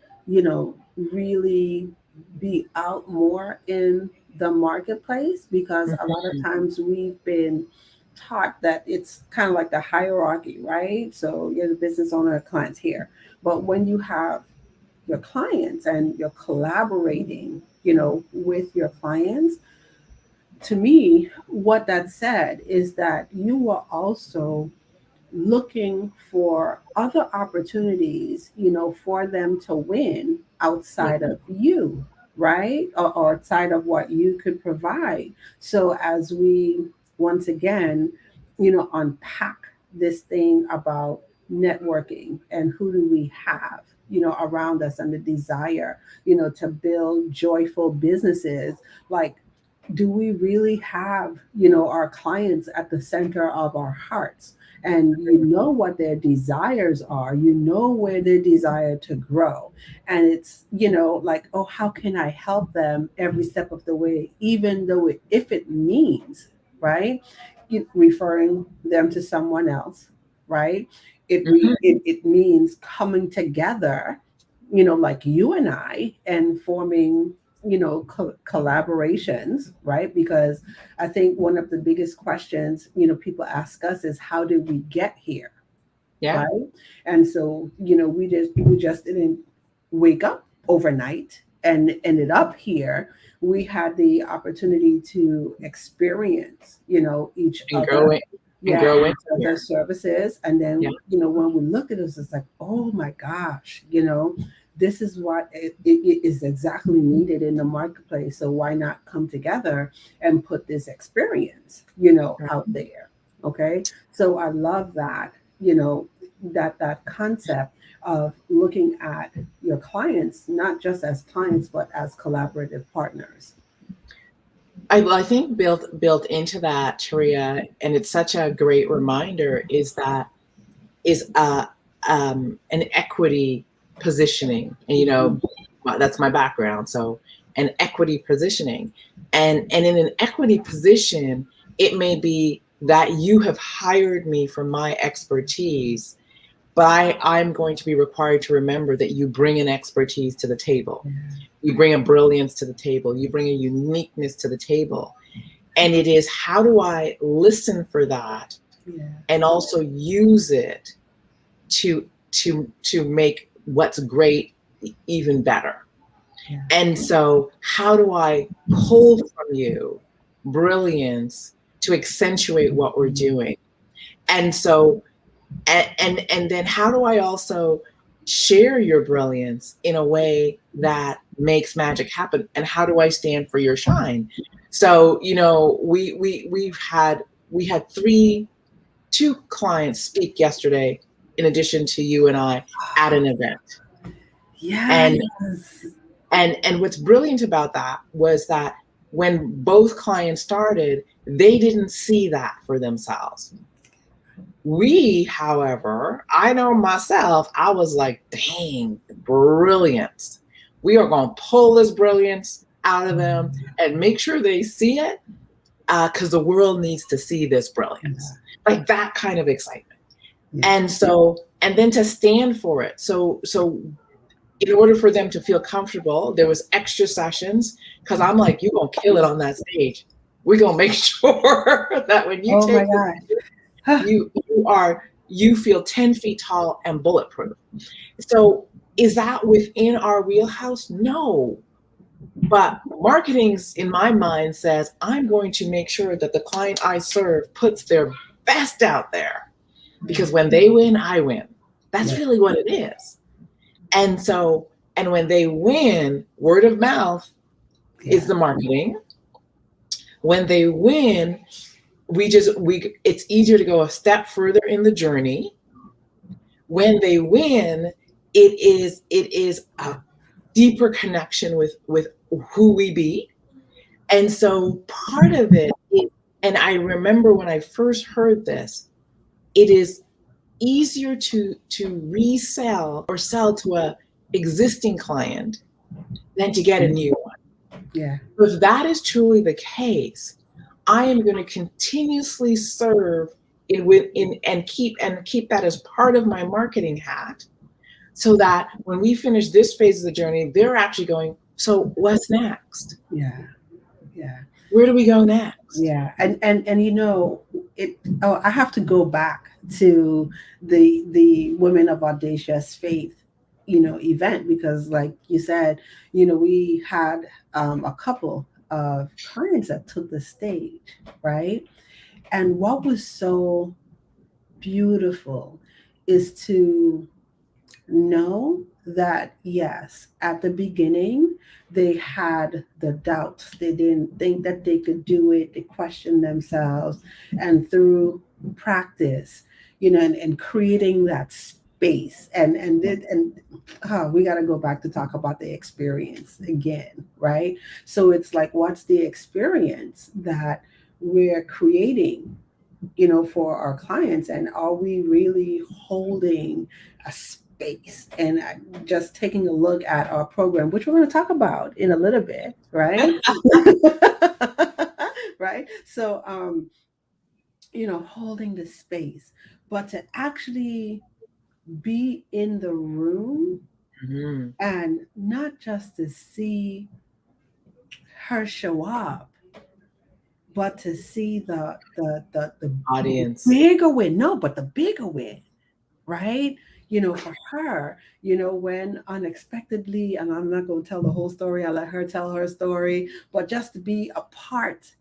really be out more in the marketplace, because a lot of times we've been taught that it's kind of like the hierarchy, right? So you're the business owner, clients here. But when you have your clients and you're collaborating, with your clients, to me, what that said is that you are also looking for other opportunities, for them to win outside of you, right? Or outside of what you could provide. So as we once again, unpack this thing about networking and who do we have, around us, and the desire, to build joyful businesses, like, do we really have, our clients at the center of our hearts? And you know what their desires are, where they desire to grow. And it's, like, oh, how can I help them every step of the way, even though if it means, right, referring them to someone else, right? It means coming together, like you and I, and forming, collaborations, right? Because I think one of the biggest questions, people ask us is, how did we get here? Yeah. Right. And so, we just didn't wake up overnight and ended up here. We had the opportunity to experience, each And other. grow into Their services. And then, Yeah. when we look at this, it's like, oh my gosh, this is what it is exactly needed in the marketplace. So why not come together and put this experience, out there? Okay. So I love that, that concept of looking at your clients, not just as clients, but as collaborative partners. I think built into that, Taria, and it's such a great reminder, is that is an equity positioning, and that's my background. So an equity positioning, and in an equity position, it may be that you have hired me for my expertise, but I'm going to be required to remember that you bring an expertise to the table. You bring a brilliance to the table. You bring a uniqueness to the table. And it is, how do I listen for that and also use it to make what's great even better? And so how do I pull from you brilliance to accentuate what we're doing? And so and then how do I also share your brilliance in a way that makes magic happen? And how do I stand for your shine? So we had two clients speak yesterday, in addition to you and I, at an event. Yes. And what's brilliant about that was that when both clients started, they didn't see that for themselves. We, however, I know myself, I was like, dang, brilliance. We are going to pull this brilliance out of them and make sure they see it, because the world needs to see this brilliance. Like that kind of excitement. And so, and then to stand for it. So in order for them to feel comfortable, there was extra sessions, because I'm like, you're going to kill it on that stage. We're going to make sure that when you take you feel 10 feet tall and bulletproof. So is that within our wheelhouse? No. But marketing's, in my mind, says, I'm going to make sure that the client I serve puts their best out there, because when they win, I win. That's really what it is. And so, and when they win, word of mouth is the marketing. When they win, it's easier to go a step further in the journey. When they win, it is a deeper connection with who we be. And so part of it is, and I remember when I first heard this, it is easier to resell or sell to a existing client than to get a new one. If that is truly the case, I am going to continuously serve and keep that as part of my marketing hat, so that when we finish this phase of the journey, they're actually going, so what's next? Where do we go next? And I have to go back to the Women of Audacious Faith event, because like you said, we had a couple of clients that took the stage, right? And what was so beautiful is to know that, yes, at the beginning, they had the doubts. They didn't think that they could do it. They questioned themselves. And through practice, and creating that space, and we got to go back to talk about the experience again, right? So it's like, what's the experience that we're creating, for our clients, and are we really holding a space? And just taking a look at our program, which we're going to talk about in a little bit, right? Right. So holding the space, but to actually be in the room, and not just to see her show up, but to see the audience bigger win. No, but the bigger win, right? For her, when unexpectedly, and I'm not going to tell the whole story, I'll let her tell her story, but just to be a part,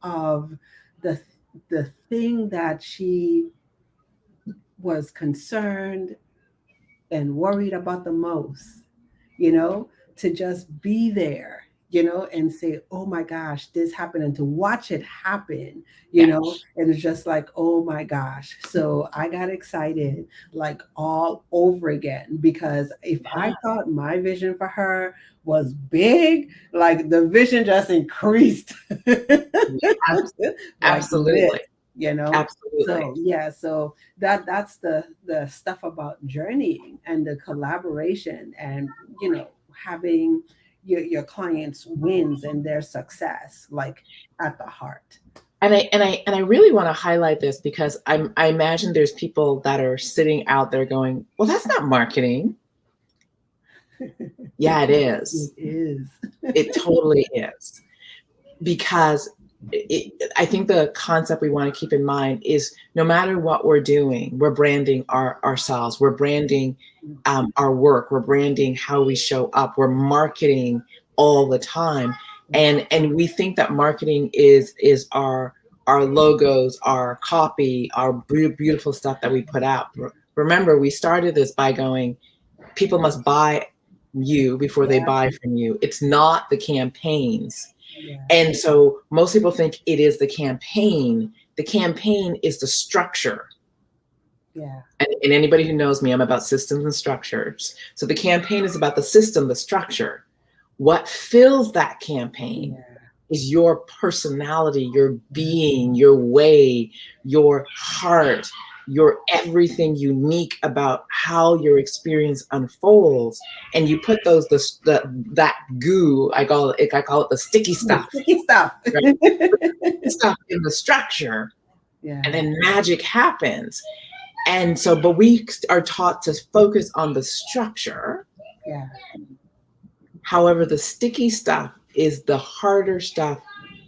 of the the thing that she was concerned and worried about the most, to just be there, and say, oh my gosh, this happened, and to watch it happen, Yeah. and it's just like, oh my gosh. So I got excited like all over again, because if I Yeah. thought my vision for her was big, like the vision just increased Abs- like Absolutely. this. Absolutely. So yeah, so that's the stuff about journeying and the collaboration, and having your clients wins and their success like at the heart. And I really want to highlight this because I imagine there's people that are sitting out there going, well, that's not marketing. Yeah, it It is. is. It totally is. Because I think the concept we want to keep in mind is no matter what we're doing, we're branding ourselves, we're branding our work, we're branding how we show up, we're marketing all the time, and we think that marketing is our logos, our copy, our beautiful stuff that we put out. Remember, we started this by going, people must buy you before they Yeah, buy from you. It's not the campaigns. yeah, And so most people think it is the campaign. The campaign is the structure. yeah, And anybody who knows me, I'm about systems and structures. So the campaign is about the system, the structure. What fills that campaign yeah, is your personality, your being, your way, your heart, your everything unique about how your experience unfolds. And you put that goo, I call it the sticky the stuff, sticky stuff. right? Stuff in the structure, and Yeah, then magic happens. And so, but we are taught to focus on the structure. yeah, However, the sticky stuff is the harder stuff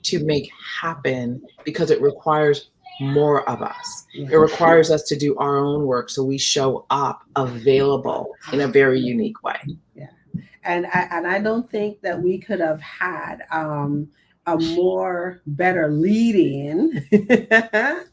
to make happen because it requires more of us. yeah, It requires us to do our own work so we show up available in a very unique way. yeah. And I don't think that we could have had a more better lead in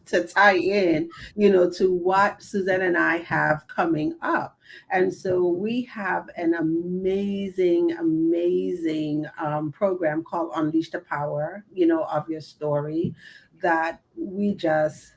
to tie in, to what Suzanne and I have coming up. And so we have an amazing, amazing program called Unleash the Power, of Your Story, that we just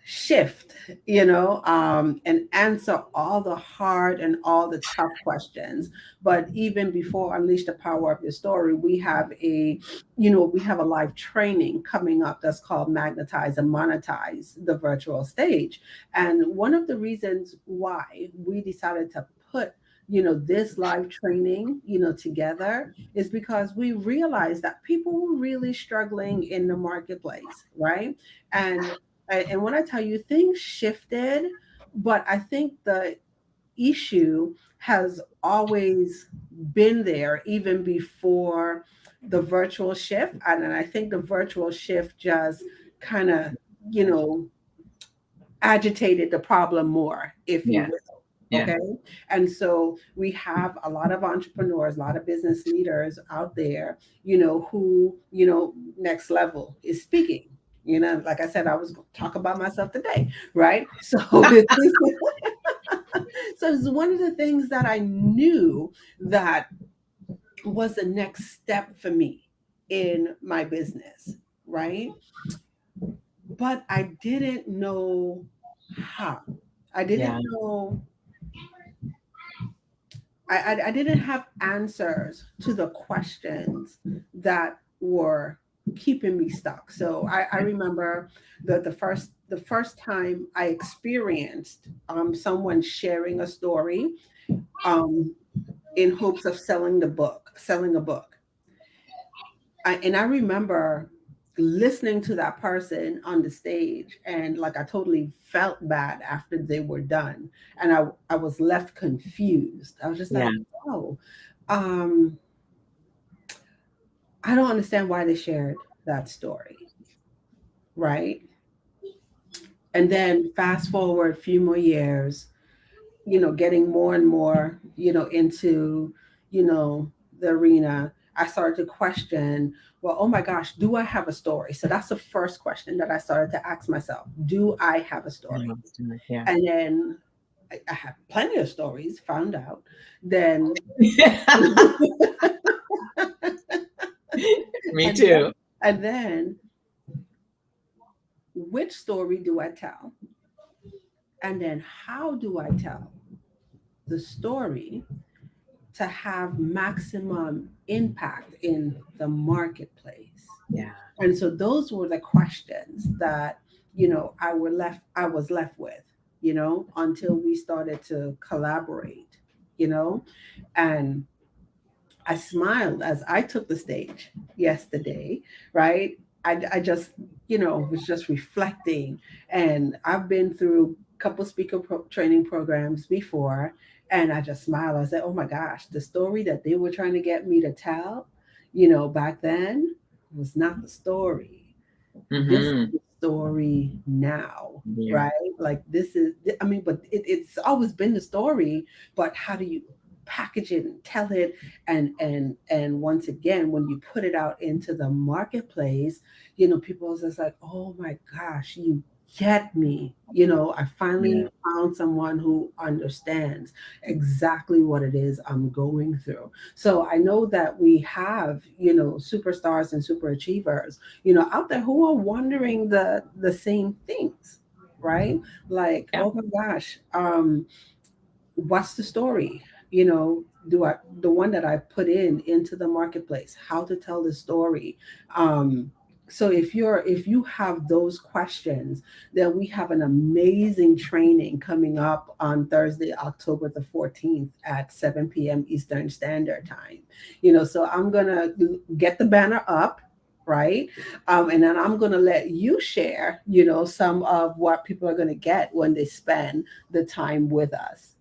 shift, and answer all the hard and all the tough questions. But even before Unleash the Power of Your Story, we have a live training coming up that's called Magnetize and Monetize the Virtual Stage. And one of the reasons why we decided to put this live training together is because we realized that people were really struggling in the marketplace, right? And when I tell you, things shifted, but I think the issue has always been there even before the virtual shift. And I think the virtual shift just kind of, you know, agitated the problem more, if you Yeah. will. Yeah. Okay. And so we have a lot of entrepreneurs, a lot of business leaders out there, who, next level is speaking. Like I said, I was going to talk about myself today, right? So this is so it's one of the things that I knew that was the next step for me in my business, right? But I didn't know how. I Yeah. didn't know I didn't have answers to the questions that were keeping me stuck. So I remember the first time I experienced someone sharing a story um, in hopes of selling a book. And I remember listening to that person on the stage, and like I totally felt bad after they were done, and I was left confused. I was just Yeah. like, oh, um I don't understand why they shared that story, right? And then fast forward a few more years, getting more and more, into, the arena, I started to question, well, oh my gosh, do I have a story? So that's the first question that I started to ask myself. Do I have a story? Yeah. And then I had plenty of stories, found out. Then Me And then, too. and then which story do I tell? And then how do I tell the story to have maximum impact in the marketplace? Yeah. And so those were the questions that, I was left with, until we started to collaborate, you know, and I smiled as I took the stage yesterday, right? I just, was just reflecting. And I've been through a couple training programs before. And I just smiled. I said, oh my gosh, the story that they were trying to get me to tell, back then was not the story. This is Mm-hmm. the story now, Yeah. right? Like this is, I mean, but it's always been the story, but how do you package it and tell it? And once again, when you put it out into the marketplace, people are just like, oh my gosh, you get me. I Yeah. finally found someone who understands exactly what it is I'm going through. So I know that we have, superstars and super achievers, out there who are wondering the same things, right? Like, Yeah. oh my gosh, what's the story? Do I the one that I put into the marketplace, how to tell the story? um so if you have those questions, then we have an amazing training coming up on Thursday, October the 14th at 7 p.m. Eastern Standard Time. So I'm gonna get the banner up, right? And then I'm gonna let you share, some of what people are gonna get when they spend the time with us.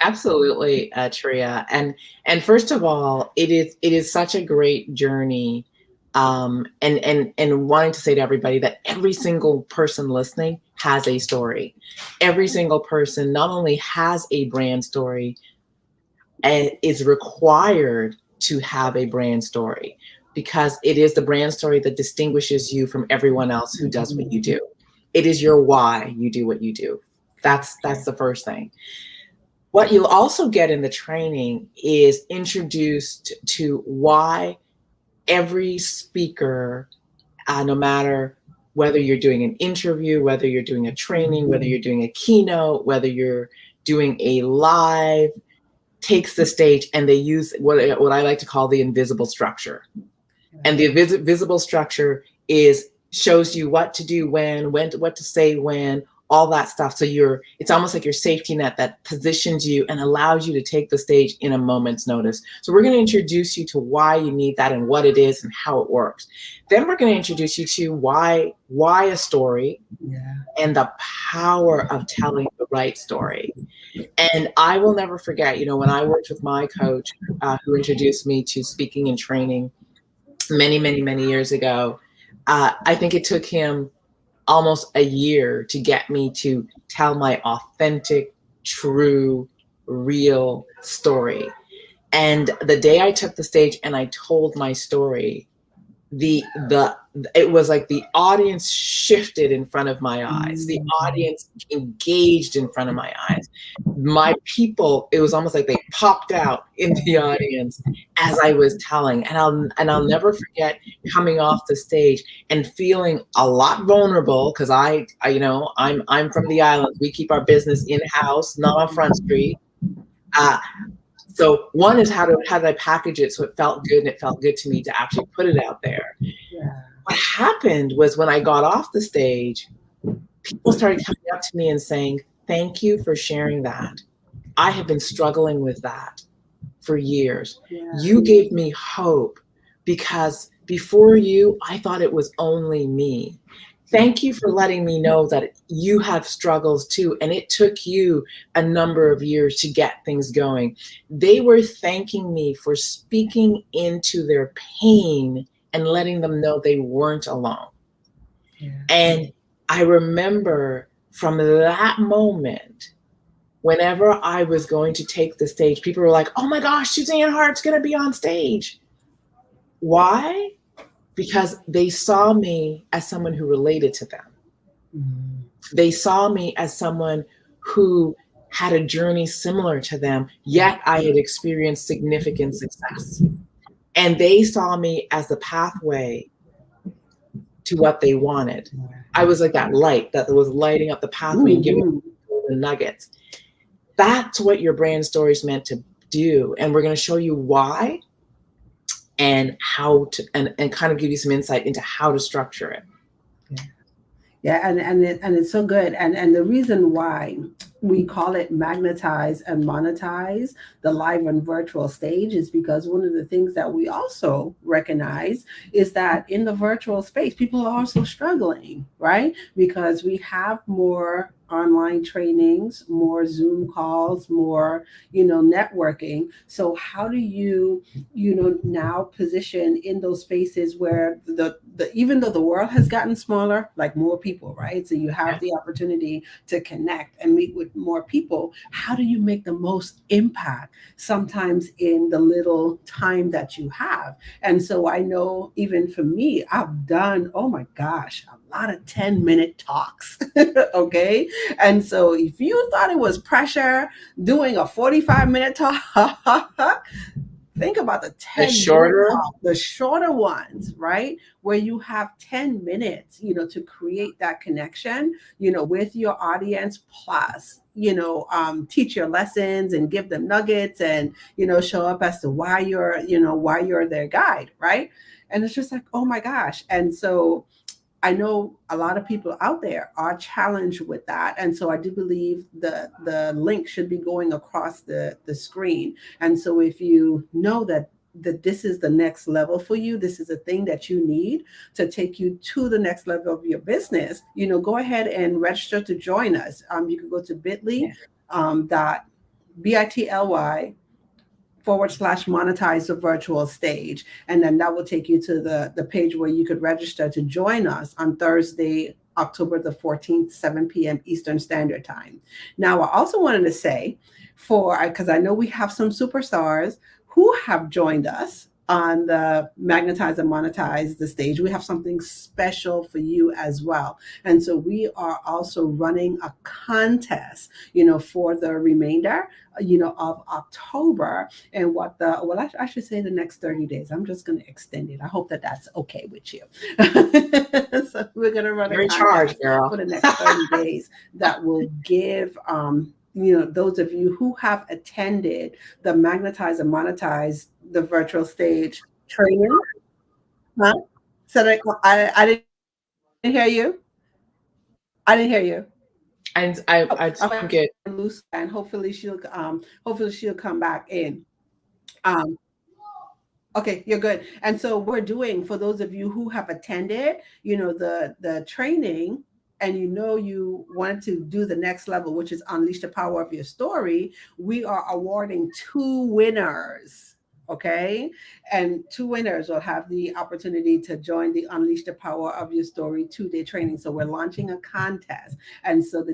Absolutely, Tria. And first of all, it is such a great journey. And wanting to say to everybody that every single person listening has a story. Every single person not only has a brand story and is required to have a brand story, because it is the brand story that distinguishes you from everyone else who does what you do. It is your why you do what you do. That's the first thing. What you'll also get in the training is introduced to why every speaker, no matter whether you're doing an interview, whether you're doing a training, whether you're doing a keynote, whether you're doing a live, takes the stage and they use what I like to call the invisible structure. And the visible structure is shows you what to do when what to say when, all that stuff. So it's almost like your safety net that positions you and allows you to take the stage in a moment's notice. So we're going to introduce you to why you need that and what it is and how it works. Then we're going to introduce you to why a story Yeah. and the power of telling the right story. And I will never forget, when I worked with my coach, who introduced me to speaking and training many, many, many years ago. I think it took him almost a year to get me to tell my authentic, true, real story. And the day I took the stage and I told my story, the it was like the audience shifted in front of my eyes. The Mhm. audience engaged in front of my eyes. My people, it was almost like they popped out in the audience as I was telling. And I'll never forget coming off the stage and feeling a lot vulnerable, because I'm from the islands. We keep our business in house, not on Front Street. Uh, so one is how did I package it so it felt good, and it felt good to me to actually put it out there. Yeah. What happened was when I got off the stage, people started coming up to me and saying, "Thank you for sharing that. I have been struggling with that for years. Yeah. You gave me hope, because before you, I thought it was only me. Thank you for letting me know that you have struggles too, and it took you a number of years to get things going." They were thanking me for speaking into their pain and letting them know they weren't alone. Yeah. And I remember from that moment, whenever I was going to take the stage, people were like, "Oh my gosh, Suzanne Hart's going to be on stage." Why? Because they saw me as someone who related to them. Mhm. They saw me as someone who had a journey similar to them, yet I had experienced significant success. And they saw me as the pathway to what they wanted. I was like that light that was lighting up the pathway and giving them the nuggets. That's what your brand story is meant to do. And we're going to show you why and how to, and kind of give you some insight into how to structure it. Yeah, and it's so good. And the reason why we call it magnetize and monetize, the live and virtual stage, is because one of the things that we also recognize is that in the virtual space, people are also struggling, right? Because we have more online trainings, more Zoom calls, more, networking. So how do you, now position in those spaces where the even though the world has gotten smaller, like more people, right? So you have the opportunity to connect and meet with more people. How do you make the most impact sometimes in the little time that you have? And so I know even for me, I've done, oh my gosh, a lot of 10-minute talks. Okay. And so if you thought it was pressure doing a 45-minute talk, think about the 10-minute talk, the shorter ones, right? Where you have 10 minutes, to create that connection, with your audience, plus, teach your lessons and give them nuggets and, show up as to why you're their guide, right? And it's just like, oh my gosh. And so I know a lot of people out there are challenged with that. And so I do believe the link should be going across the screen. And so if you know that this is the next level for you, this is a thing that you need to take you to the next level of your business, go ahead and register to join us. You can go to bit.ly / monetize the virtual stage. And then that will take you to the page where you could register to join us on Thursday, October the 14th, 7 p.m. Eastern Standard Time. Now, I also wanted to say because I know we have some superstars who have joined us on the magnetize and monetize the stage. We have something special for you as well. And so we are also running a contest, for the remainder, of October, and I should say the next 30 days. I'm just going to extend it. I hope that that's okay with you. So we're going to run a contest for the next 30 days that will give, those of you who have attended the magnetize and monetize the virtual stage training. Huh? So I didn't hear you. I didn't hear you. And I'm good. And hopefully she'll come back in. Okay, you're good. And so we're doing, for those of you who have attended, the training, and you wanted to do the next level, which is unleash the power of your story, we are awarding 2 winners. Okay. And 2 winners will have the opportunity to join the Unleash the Power of Your Story 2-day training. So we're launching a contest. And so I'll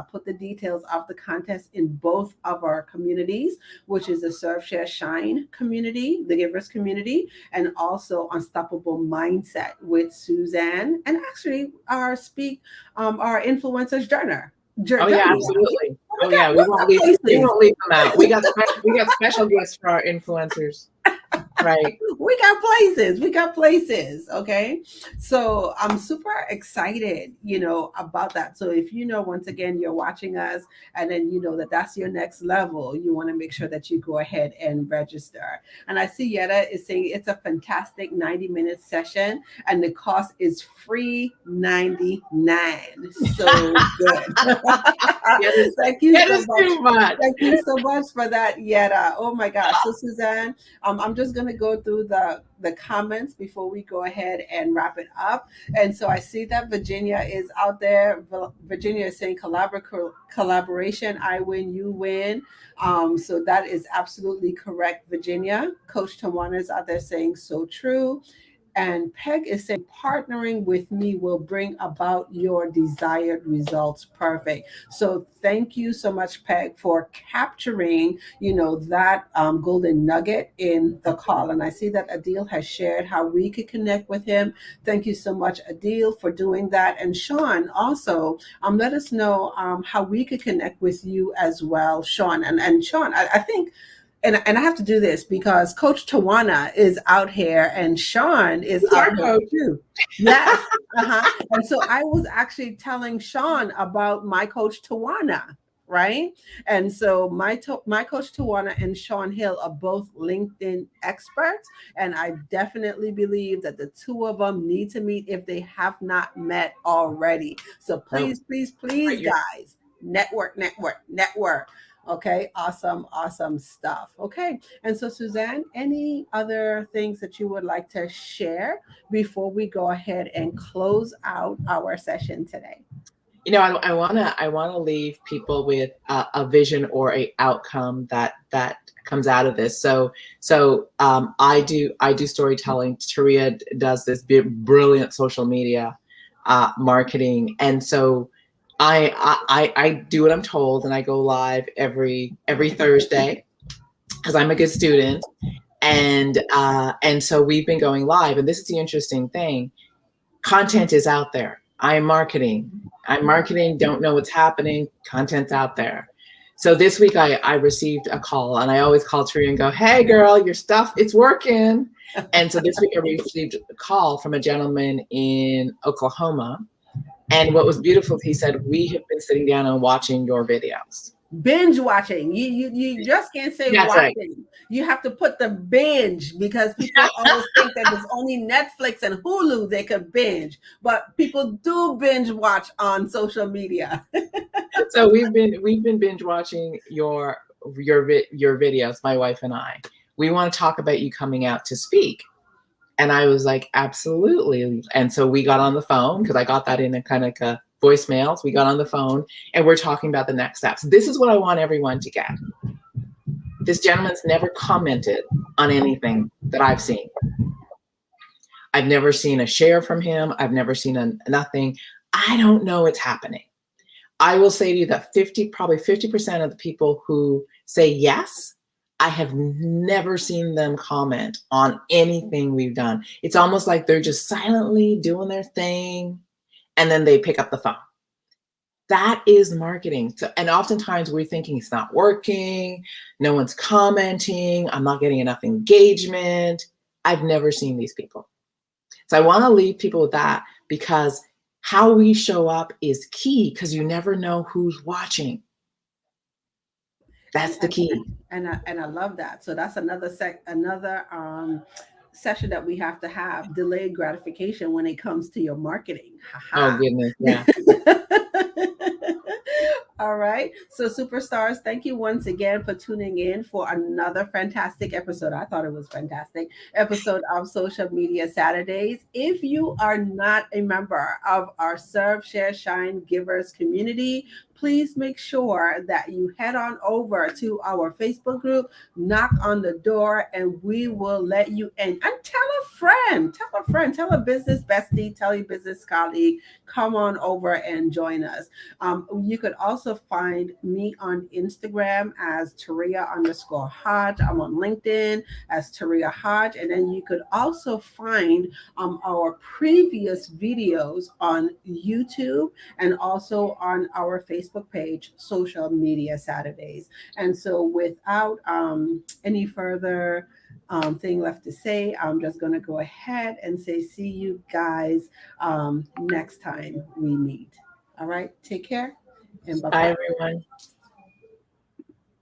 put the details of the contest in both of our communities, which is the Serve, Share, Shine community, the Givers community, and also Unstoppable Mindset with Suzanne, and actually our influencers journey. Oh yeah, absolutely. Oh yeah, we won't leave them out. We got special guests for our influencers. Right. We got places. Okay. So I'm super excited, about that. So if once again, you're watching us and then that's your next level, you want to make sure that you go ahead and register. And I see Yetta is saying it's a fantastic 90-minute session and the cost is free $99. So good. Thank you so much. Thank you so much for that, Yetta. Oh my gosh. So Suzanne, I'm just going to go through the comments before we go ahead and wrap it up. And so I see that Virginia is out there. Virginia is saying collaboration. I win, you win. So that is absolutely correct, Virginia. Coach Tawana is out there saying so true. And Peg is saying, partnering with me will bring about your desired results. Perfect. So thank you so much, Peg, for capturing, that golden nugget in the call. And I see that Adil has shared how we could connect with him. Thank you so much, Adil, for doing that. And Sean, also, let us know how we could connect with you as well, Sean. And Sean, I think and I have to do this because Coach Tawana is out here and Sean is Who's out our here coach? too. Yes. Uh-huh. And so I was actually telling Sean about my coach Tawana, right? And so my coach Tawana and Sean Hill are both LinkedIn experts, and I definitely believe that the two of them need to meet if they have not met already. So No, please, please, please, you're guys, network, network, network. Okay, awesome, awesome stuff. Okay, and so Suzanne, any other things that you would like to share before we go ahead and close out our session today? I wanna leave people with a vision or a outcome that comes out of this. So I do storytelling. Taria does this brilliant social media marketing, and so I do what I'm told, and I go live every Thursday because I'm a good student, and so we've been going live, and this is the interesting thing. Content is out there. I'm marketing. I'm marketing, don't know what's happening. Content's out there. So this week I received a call, and I always call Tree and go, "Hey girl, your stuff, it's working." And so this week I received a call from a gentleman in Oklahoma. And what was beautiful, he said, "We have been sitting down and watching your videos." Binge watching. You just can't say That's right. watching. You have to put the binge because people always think that it's only Netflix and Hulu they could binge, but people do binge watch on social media. So we've been binge watching your videos, my wife and I. We want to talk about you coming out to speak. And I was like, absolutely. And so we got on the phone because I got that in a kind of a voicemail. So we got on the phone and we're talking about the next steps. This is what I want everyone to get. This gentleman's never commented on anything that I've seen. I've never seen a share from him. I've never seen nothing. I don't know it's happening. I will say to you that probably 50% of the people who say yes, I have never seen them comment on anything we've done. It's almost like they're just silently doing their thing and then they pick up the phone. That is marketing. So, and oftentimes we're thinking it's not working, no one's commenting, I'm not getting enough engagement. I've never seen these people. So I want to leave people with that because how we show up is key because you never know who's watching. and That's the and key. and I love that. So that's another session that we have to have, delayed gratification when it comes to your marketing. Oh, Haha. goodness. Yeah. All right. So, superstars, thank you once again for tuning in for another fantastic episode. I thought it was fantastic episode of Social Media Saturdays. If you are not a member of our Serve, Share, Shine Givers community, please make sure that you head on over to our Facebook group, knock on the door, and we will let you in. And tell a business bestie, tell your business colleague, come on over and join us. You could also find me on Instagram as Taria_Hodge. I'm on LinkedIn as Taria Hodge. And then you could also find our previous videos on YouTube and also on our Facebook page, Social Media Saturdays. And so without any further thing left to say, I'm just going to go ahead and say, see you guys next time we meet. All right. Take care and bye Bye, bye. everyone.